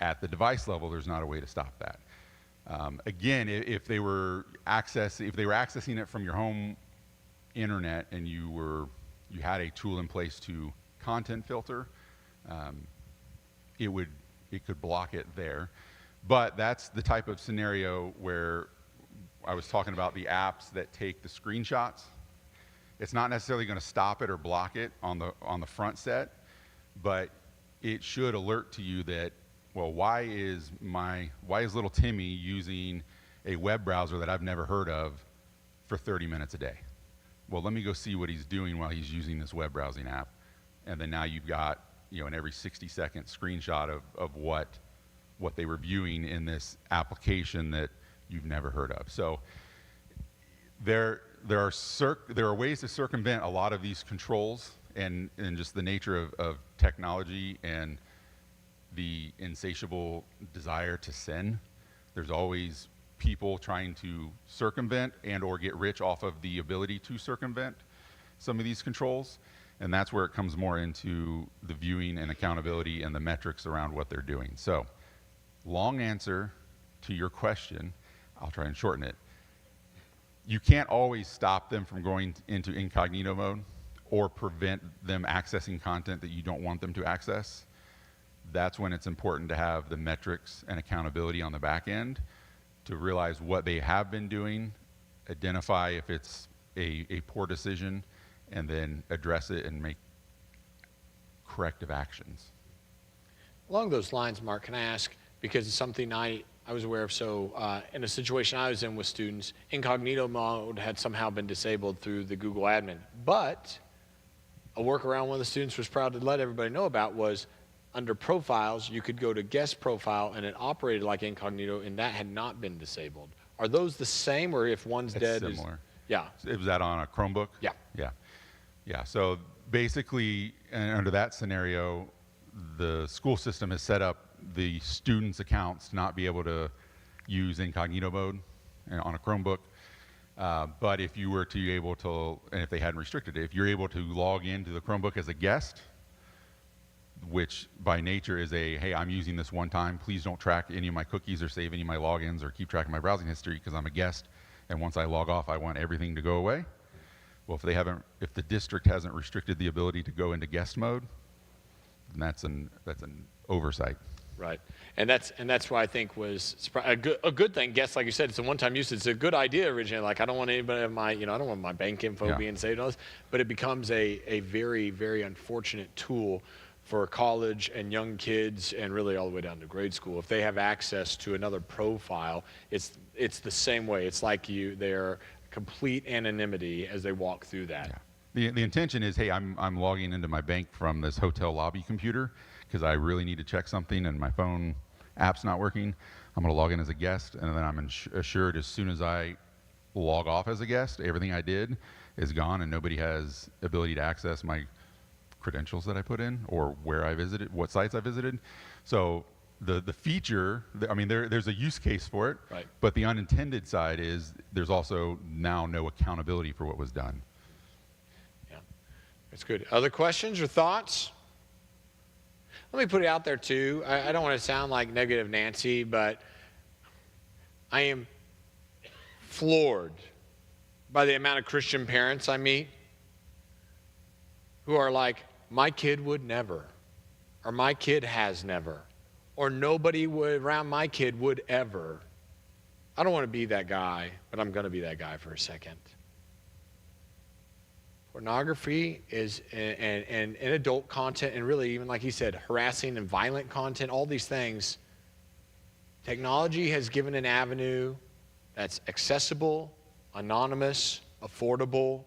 at the device level, there's not a way to stop that. Again, if they were accessing it from your home internet and you had a tool in place to content filter, it could block it there. But that's the type of scenario where I was talking about the apps that take the screenshots. It's not necessarily going to stop it or block it on the front set, but it should alert to you that, well, why is little Timmy using a web browser that I've never heard of for 30 minutes a day? Well, let me go see what he's doing while he's using this web browsing app. And then now you've got, an every 60-second screenshot of what they were viewing in this application that you've never heard of. So there are ways to circumvent a lot of these controls and just the nature of technology and the insatiable desire to sin. There's always people trying to circumvent and or get rich off of the ability to circumvent some of these controls. And that's where it comes more into the viewing and accountability and the metrics around what they're doing. So, long answer to your question. I'll try and shorten it. You can't always stop them from going into incognito mode or prevent them accessing content that you don't want them to access. That's when it's important to have the metrics and accountability on the back end to realize what they have been doing, identify if it's a poor decision, and then address it and make corrective actions. Along those lines, Mark, can I ask, because it's something I was aware of, so in a situation I was in with students, incognito mode had somehow been disabled through the Google admin. But a workaround one of the students was proud to let everybody know about was under profiles, you could go to guest profile and it operated like incognito and that had not been disabled. Are those the same, or if one's It's dead? similar. Yeah. Was that on a Chromebook? Yeah. Yeah, so basically, under that scenario, the school system has set up the students' accounts to not be able to use incognito mode on a Chromebook. But if you were to be able to, and if they hadn't restricted it, if you're able to log into the Chromebook as a guest, which by nature is hey, I'm using this one time, please don't track any of my cookies or save any of my logins or keep track of my browsing history because I'm a guest And once I log off, I want everything to go away. Well, if the district hasn't restricted the ability to go into guest mode, then that's an oversight. Right, and that's why I think was a good thing. Guess, like you said, it's a one-time use. It's a good idea originally. Like, I don't want anybody to have I don't want my bank info being saved and all this. But it becomes a very, very unfortunate tool for college and young kids, and really all the way down to grade school. If they have access to another profile, it's the same way. It's like they're complete anonymity as they walk through that. Yeah. The intention is, hey, I'm logging into my bank from this hotel lobby computer because I really need to check something and my phone app's not working. I'm going to log in as a guest, and then I'm assured as soon as I log off as a guest, everything I did is gone and nobody has ability to access my credentials that I put in or where I visited, what sites I visited. So the feature, I mean, there's a use case for it, right, but the unintended side is there's also now no accountability for what was done. Yeah, that's good. Other questions or thoughts? Let me put it out there too. I don't want to sound like negative Nancy, but I am floored by the amount of Christian parents I meet who are like, my kid would never, or my kid has never, or nobody around my kid would ever. I don't want to be that guy, but I'm going to be that guy for a second. Pornography is, and adult content, and really even like he said, harassing and violent content, all these things, technology has given an avenue that's accessible, anonymous, affordable,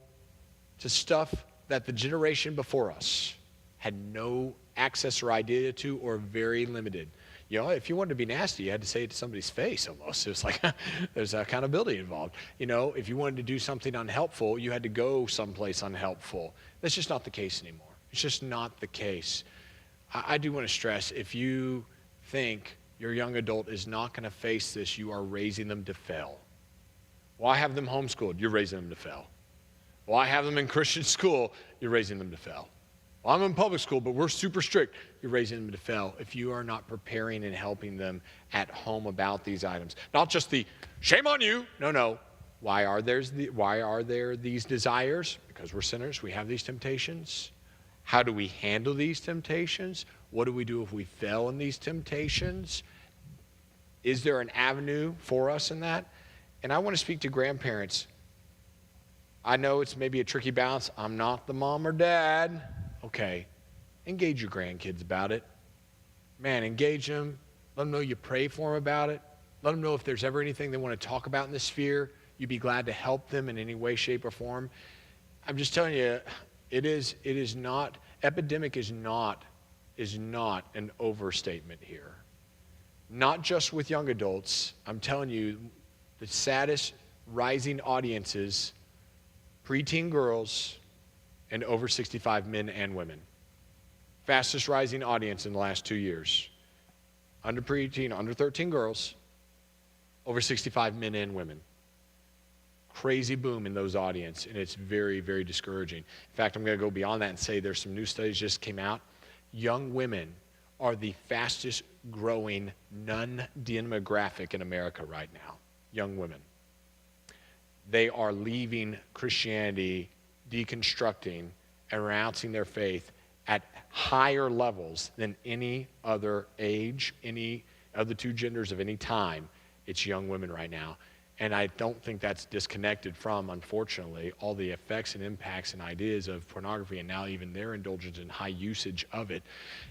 to stuff that the generation before us had no access or idea to, or very limited. You know, if you wanted to be nasty, you had to say it to somebody's face almost. It was like, there's accountability involved. You know, if you wanted to do something unhelpful, you had to go someplace unhelpful. That's just not the case anymore. It's just not the case. I do want to stress, if you think your young adult is not going to face this, you are raising them to fail. Well, I have them homeschooled. You're raising them to fail. Well, I have them in Christian school. You're raising them to fail. Well, I'm in public school, but we're super strict. You're raising them to fail if you are not preparing and helping them at home about these items. Not just the shame on you. No. Why are there these desires? Because we're sinners. We have these temptations. How do we handle these temptations? What do we do if we fail in these temptations? Is there an avenue for us in that? And I want to speak to grandparents. I know it's maybe a tricky balance. I'm not the mom or dad. Okay, engage your grandkids about it. Man, engage them. Let them know you pray for them about it. Let them know if there's ever anything they want to talk about in this sphere, you'd be glad to help them in any way, shape, or form. I'm just telling you, it is not, epidemic is not an overstatement here. Not just with young adults. I'm telling you, the saddest rising audiences, preteen girls, and over 65 men and women. Fastest rising audience in the last 2 years. Under preteen, under 13 girls, over 65 men and women. Crazy boom in those audience, and it's very, very discouraging. In fact, I'm going to go beyond that and say there's some new studies just came out. Young women are the fastest growing non-demographic in America right now. Young women. They are leaving Christianity, deconstructing and renouncing their faith at higher levels than any other age, any of the two genders of any time. It's young women right now. And I don't think that's disconnected from, unfortunately, all the effects and impacts and ideas of pornography and now even their indulgence and high usage of it.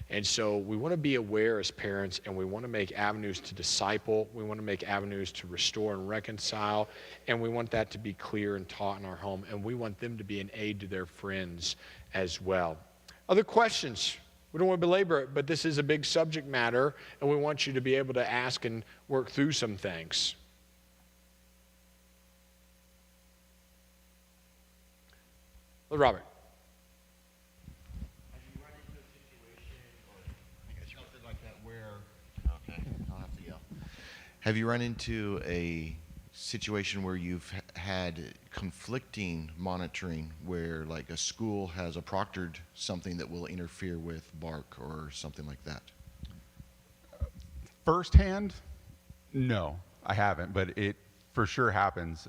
And so we want to be aware as parents, and we want to make avenues to disciple. We want to make avenues to restore and reconcile. And we want that to be clear and taught in our home. And we want them to be an aid to their friends as well. Other questions? We don't want to belabor it, but this is a big subject matter, and we want you to be able to ask and work through some things. Robert. Have you run into a situation or something like that where, okay, I'll have to yell. Have you run into a situation where you've had conflicting monitoring where like a school has a proctored something that will interfere with BARC or something like that? Firsthand, no, I haven't, but for sure happens,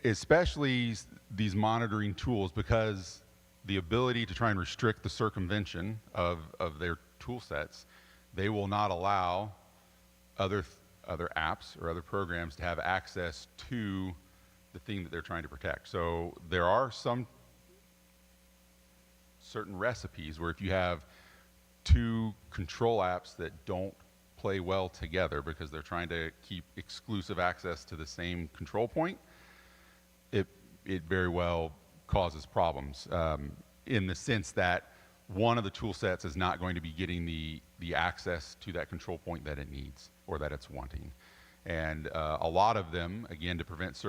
especially these monitoring tools, because the ability to try and restrict the circumvention of their tool sets, they will not allow other apps or other programs to have access to the thing that they're trying to protect. So there are some certain recipes where if you have two control apps that don't play well together because they're trying to keep exclusive access to the same control point, it very well causes problems, in the sense that one of the tool sets is not going to be getting the access to that control point that it needs or that it's wanting. And a lot of them, again, to prevent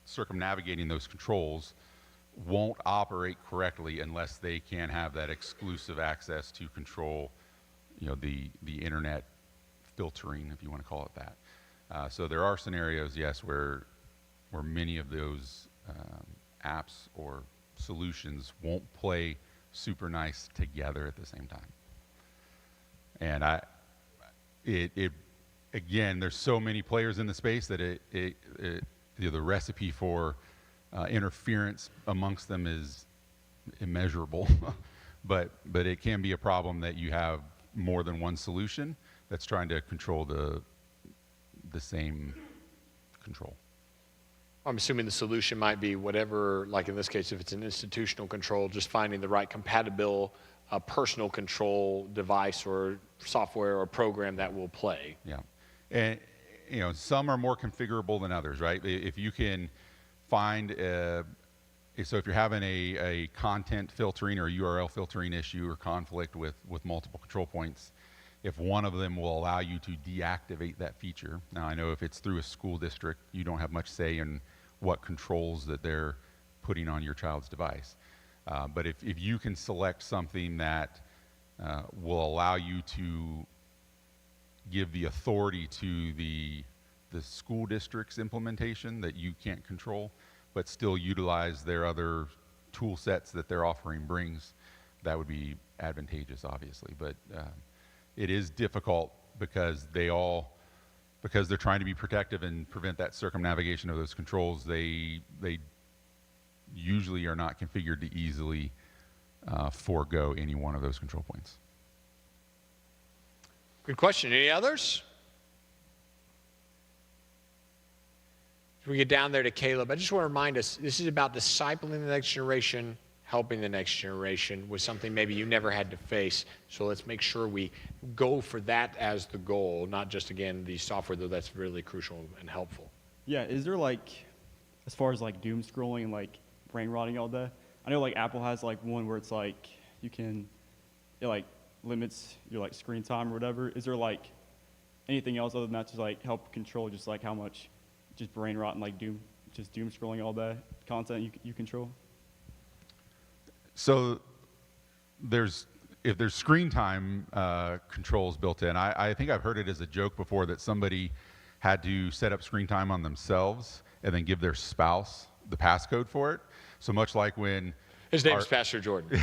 circumnavigating those controls, won't operate correctly unless they can have that exclusive access to control, the internet filtering, if you want to call it that. So there are scenarios, yes, where many of those apps or solutions won't play super nice together at the same time. And again, there's so many players in the space that the recipe for interference amongst them is immeasurable. but it can be a problem that you have more than one solution that's trying to control the same control. I'm assuming the solution might be whatever, like in this case, if it's an institutional control, just finding the right compatible personal control device or software or program that will play. Yeah. And, some are more configurable than others, right? If you can find, so if you're having a content filtering or URL filtering issue or conflict with multiple control points, if one of them will allow you to deactivate that feature. Now, I know if it's through a school district, you don't have much say in what controls that they're putting on your child's device. But if you can select something that will allow you to give the authority to the school district's implementation that you can't control, but still utilize their other tool sets that they're offering brings, that would be advantageous, obviously. But it is difficult because because they're trying to be protective and prevent that circumnavigation of those controls. They usually are not configured to easily forego any one of those control points. Good question. Any others? As we get down there to Caleb, I just want to remind us, this is about discipling the next generation, helping the next generation with something maybe you never had to face. So let's make sure we go for that as the goal, not just, again, the software, though that's really crucial and helpful. Yeah, is there as far as doom scrolling and brain rotting all day? I know Apple has one where it's it limits your screen time or whatever. Is there anything else other than that to help control just how much just brain rot and doom scrolling all day content you control? So if there's screen time controls built in, I think I've heard it as a joke before that somebody had to set up screen time on themselves and then give their spouse the passcode for it. So much like when his name's Pastor Jordan.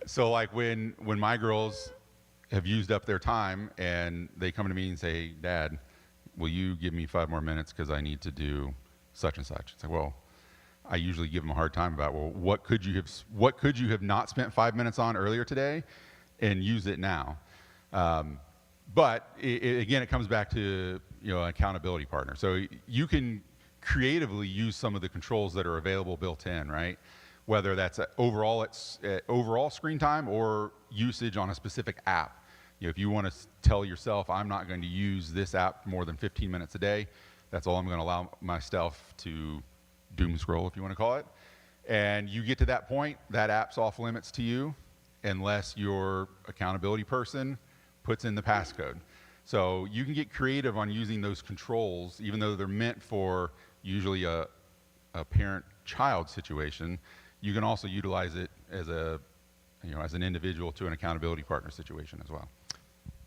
So when my girls have used up their time and they come to me and say, "Dad, will you give me 5 more minutes because I need to do such and such?" It's well, I usually give them a hard time about, what could you have not spent 5 minutes on earlier today and use it now? But again, it comes back to an accountability partner. So you can creatively use some of the controls that are available built in, right? Whether that's overall screen time or usage on a specific app. If you want to tell yourself, I'm not going to use this app more than 15 minutes a day, that's all I'm going to allow myself to doom scroll, if you want to call it. And you get to that point, that app's off limits to you unless your accountability person puts in the passcode. So you can get creative on using those controls, even though they're meant for usually a parent-child situation. You can also utilize it as as an individual to an accountability partner situation as well.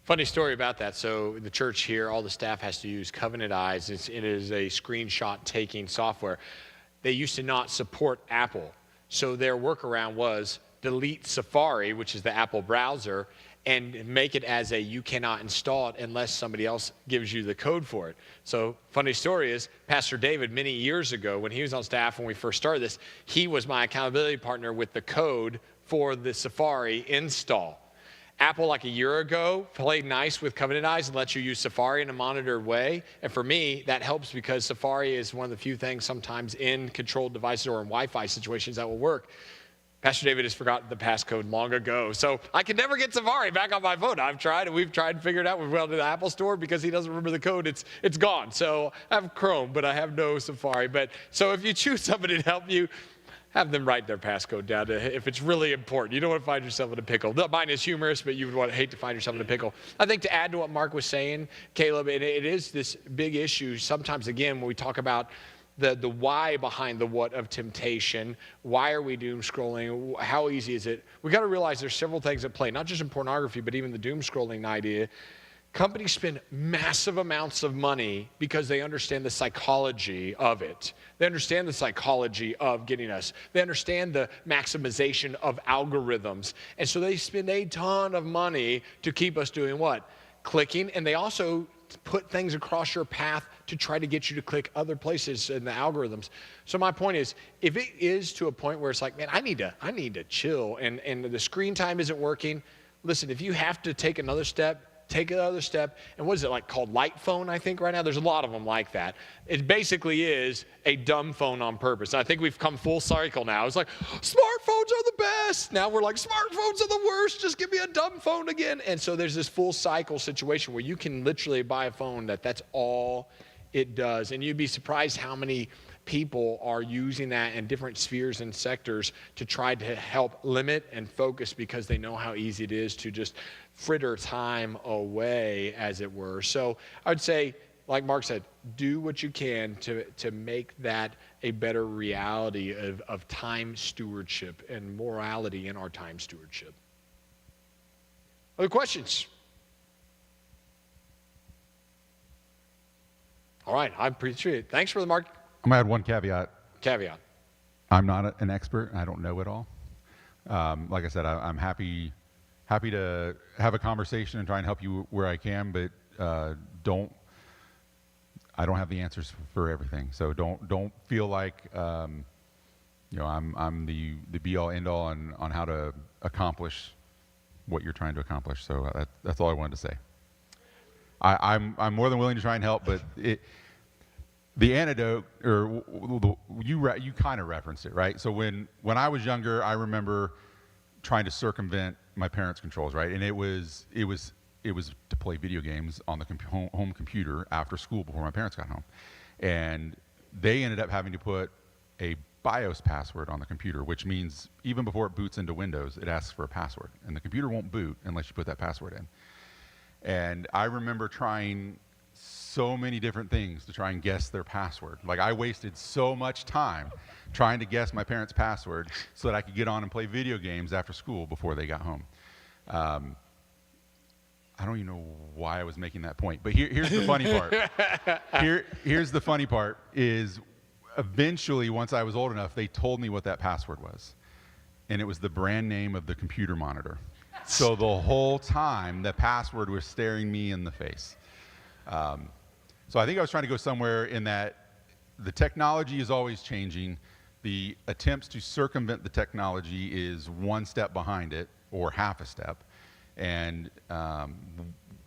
Funny story about that. So the church here, all the staff has to use Covenant Eyes. It is a screenshot taking software. They used to not support Apple. So their workaround was delete Safari, which is the Apple browser, and make it as a you cannot install it unless somebody else gives you the code for it. So funny story is Pastor David, many years ago when he was on staff when we first started this, he was my accountability partner with the code for the Safari install. Apple, like a year ago, played nice with Covenant Eyes and lets you use Safari in a monitored way. And for me, that helps because Safari is one of the few things sometimes in controlled devices or in Wi-Fi situations that will work. Pastor David has forgotten the passcode long ago, so I can never get Safari back on my phone. I've tried, and we've tried to figure it out. We've gone to the Apple store because he doesn't remember the code. It's gone. So I have Chrome, but I have no Safari. But so if you choose somebody to help you, have them write their passcode down if it's really important. You don't want to find yourself in a pickle. Mine is humorous, but you would hate to find yourself in a pickle. I think to add to what Mark was saying, Caleb, it is this big issue. Sometimes, again, when we talk about the why behind the what of temptation, why are we doom scrolling, how easy is it? We got to realize there's several things at play, not just in pornography, but even the doom scrolling idea. Companies spend massive amounts of money because they understand the psychology of it. They understand the psychology of getting us. They understand the maximization of algorithms. And so they spend a ton of money to keep us doing what? Clicking. And they also put things across your path to try to get you to click other places in the algorithms. So my point is, if it is to a point where it's like, man, I need to chill and the screen time isn't working, listen, if you have to take another step, take another step. And what is it like called light phone, I think, right now? There's a lot of them like that. It basically is a dumb phone on purpose. And I think we've come full cycle now. It's like, smartphones are the best. Now we're like, smartphones are the worst. Just give me a dumb phone again. And so there's this full cycle situation where you can literally buy a phone that's all it does. And you'd be surprised how many people are using that in different spheres and sectors to try to help limit and focus because they know how easy it is to just fritter time away, as it were. So I would say, like Mark said, do what you can to make that a better reality of time stewardship and morality in our time stewardship. Other questions? All right, I appreciate it. Thanks for the Mark. I'm going to add one caveat. Caveat. I'm not an expert. I don't know it all. Like I said, I'm happy to have a conversation and try and help you where I can, but I don't have the answers for everything. So don't feel like I'm the be all end all on how to accomplish what you're trying to accomplish. So that's all I wanted to say. I'm more than willing to try and help, but the antidote, or you kind of referenced it, right? So when I was younger, I remember trying to circumvent my parents' controls, right? And it was to play video games on the home computer after school before my parents got home, and they ended up having to put a BIOS password on the computer, which means even before it boots into Windows, it asks for a password, and the computer won't boot unless you put that password in. And I remember trying so many different things to try and guess their password. Like, I wasted so much time trying to guess my parents' password so that I could get on and play video games after school before they got home. I don't even know why I was making that point, but here's the funny part. Here's the funny part is eventually, once I was old enough, they told me what that password was. And it was the brand name of the computer monitor. So the whole time, the password was staring me in the face. So I think I was trying to go somewhere in that the technology is always changing. The attempts to circumvent the technology is one step behind it, or half a step. And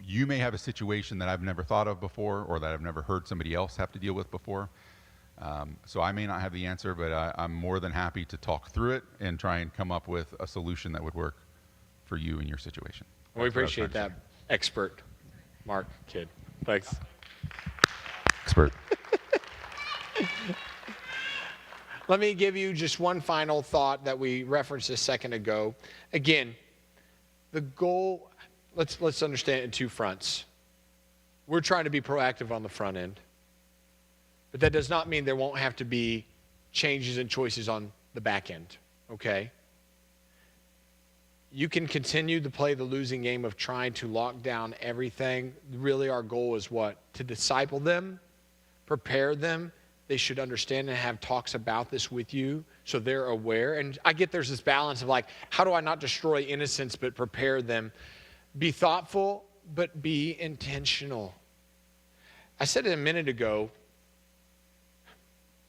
you may have a situation that I've never thought of before, or that I've never heard somebody else have to deal with before. So I may not have the answer, but I'm more than happy to talk through it and try and come up with a solution that would work for you in your situation. Well, we appreciate that, expert Mark Kidd. Thanks. Expert. Let me give you just one final thought that we referenced a second ago. Again, the goal, let's understand it in two fronts. We're trying to be proactive on the front end, but that does not mean there won't have to be changes and choices on the back end, okay? You can continue to play the losing game of trying to lock down everything. Really, our goal is what? To disciple them, prepare them. They should understand and have talks about this with you so they're aware. And I get there's this balance of like, how do I not destroy innocence but prepare them? Be thoughtful, but be intentional. I said it a minute ago,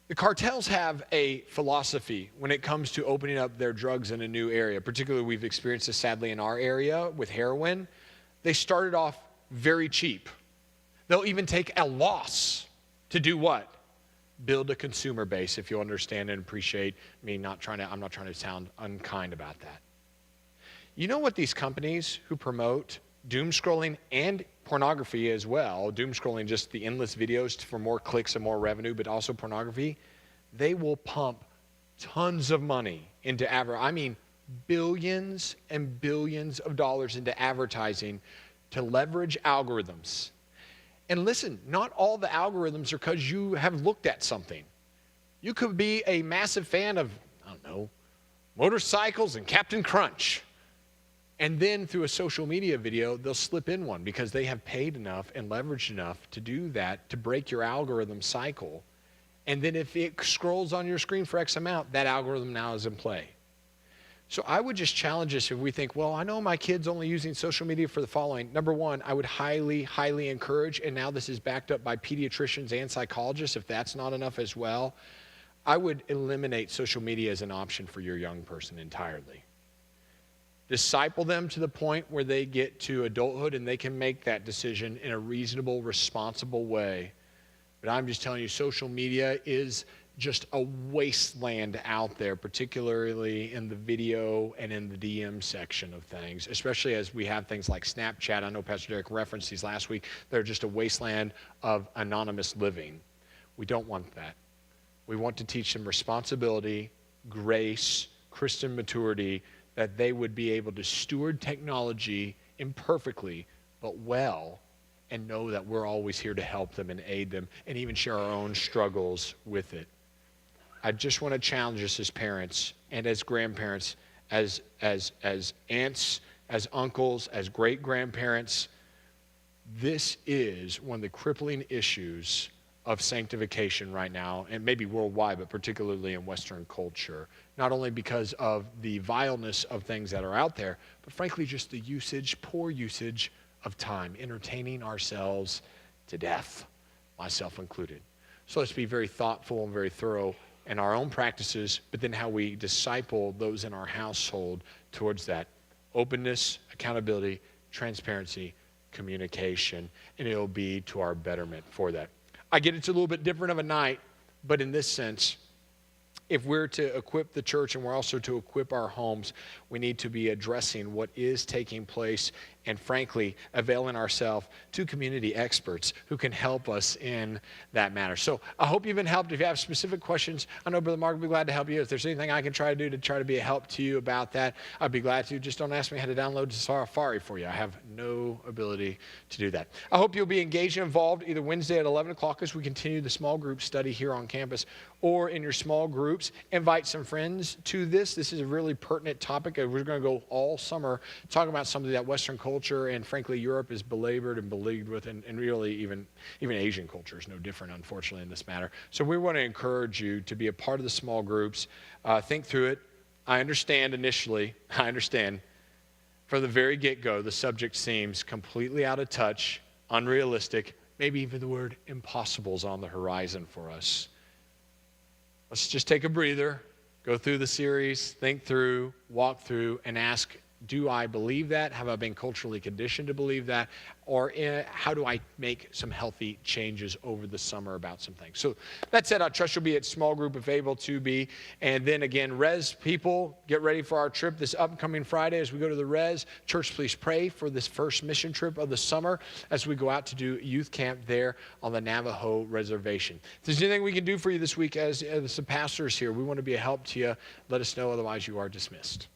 the cartels have a philosophy when it comes to opening up their drugs in a new area. Particularly, we've experienced this sadly in our area with heroin. They started off very cheap. They'll even take a loss to do what? Build a consumer base, if you understand and appreciate me. I'm not trying to sound unkind about that. You know what these companies who promote doom scrolling and pornography as well, doom scrolling just the endless videos for more clicks and more revenue, but also pornography, they will pump tons of money into billions and billions of dollars into advertising to leverage algorithms. And listen, not all the algorithms are because you have looked at something. You could be a massive fan of, motorcycles and Captain Crunch. And then through a social media video, they'll slip in one because they have paid enough and leveraged enough to do that, to break your algorithm cycle. And then if it scrolls on your screen for X amount, that algorithm now is in play. So I would just challenge us if we think, well, I know my kid's only using social media for the following. Number one, I would highly, highly encourage, and now this is backed up by pediatricians and psychologists, if that's not enough as well, I would eliminate social media as an option for your young person entirely. Disciple them to the point where they get to adulthood and they can make that decision in a reasonable, responsible way. But I'm just telling you, social media is just a wasteland out there, particularly in the video and in the DM section of things, especially as we have things like Snapchat. I know Pastor Derek referenced these last week. They're just a wasteland of anonymous living. We don't want that. We want to teach them responsibility, grace, Christian maturity, that they would be able to steward technology imperfectly, but well, and know that we're always here to help them and aid them and even share our own struggles with it. I just want to challenge us as parents and as grandparents, as aunts, as uncles, as great-grandparents. This is one of the crippling issues of sanctification right now, and maybe worldwide, but particularly in Western culture. Not only because of the vileness of things that are out there, but frankly, just the usage, poor usage of time, entertaining ourselves to death, myself included. So let's be very thoughtful and very thorough in our own practices, but then how we disciple those in our household towards that openness, accountability, transparency, communication, and it'll be to our betterment for that. I get it's a little bit different of a night, but in this sense, if we're to equip the church and we're also to equip our homes, we need to be addressing what is taking place and frankly, availing ourselves to community experts who can help us in that matter. So I hope you've been helped. If you have specific questions, I know Brother Mark will be glad to help you. If there's anything I can try to do to try to be a help to you about that, I'd be glad to. Just don't ask me how to download Safari for you. I have no ability to do that. I hope you'll be engaged and involved either Wednesday at 11 o'clock as we continue the small group study here on campus, or in your small groups. Invite some friends to this. This is a really pertinent topic. We're going to go all summer talking about something that Western culture and frankly Europe is belabored and beleaguered with, and really even Asian culture is no different, unfortunately, in this matter. So we want to encourage you to be a part of the small groups. Think through it. I understand from the very get-go the subject seems completely out of touch, unrealistic, maybe even the word impossible is on the horizon for us. Let's just take a breather, go through the series, think through, walk through, and ask, do I believe that? Have I been culturally conditioned to believe that? Or how do I make some healthy changes over the summer about some things? So that said, I trust you'll be at small group if able to be. And then again, Res people, get ready for our trip this upcoming Friday as we go to the Res. Church, please pray for this first mission trip of the summer as we go out to do youth camp there on the Navajo Reservation. If there's anything we can do for you this week as the pastors here, we want to be a help to you. Let us know, otherwise you are dismissed.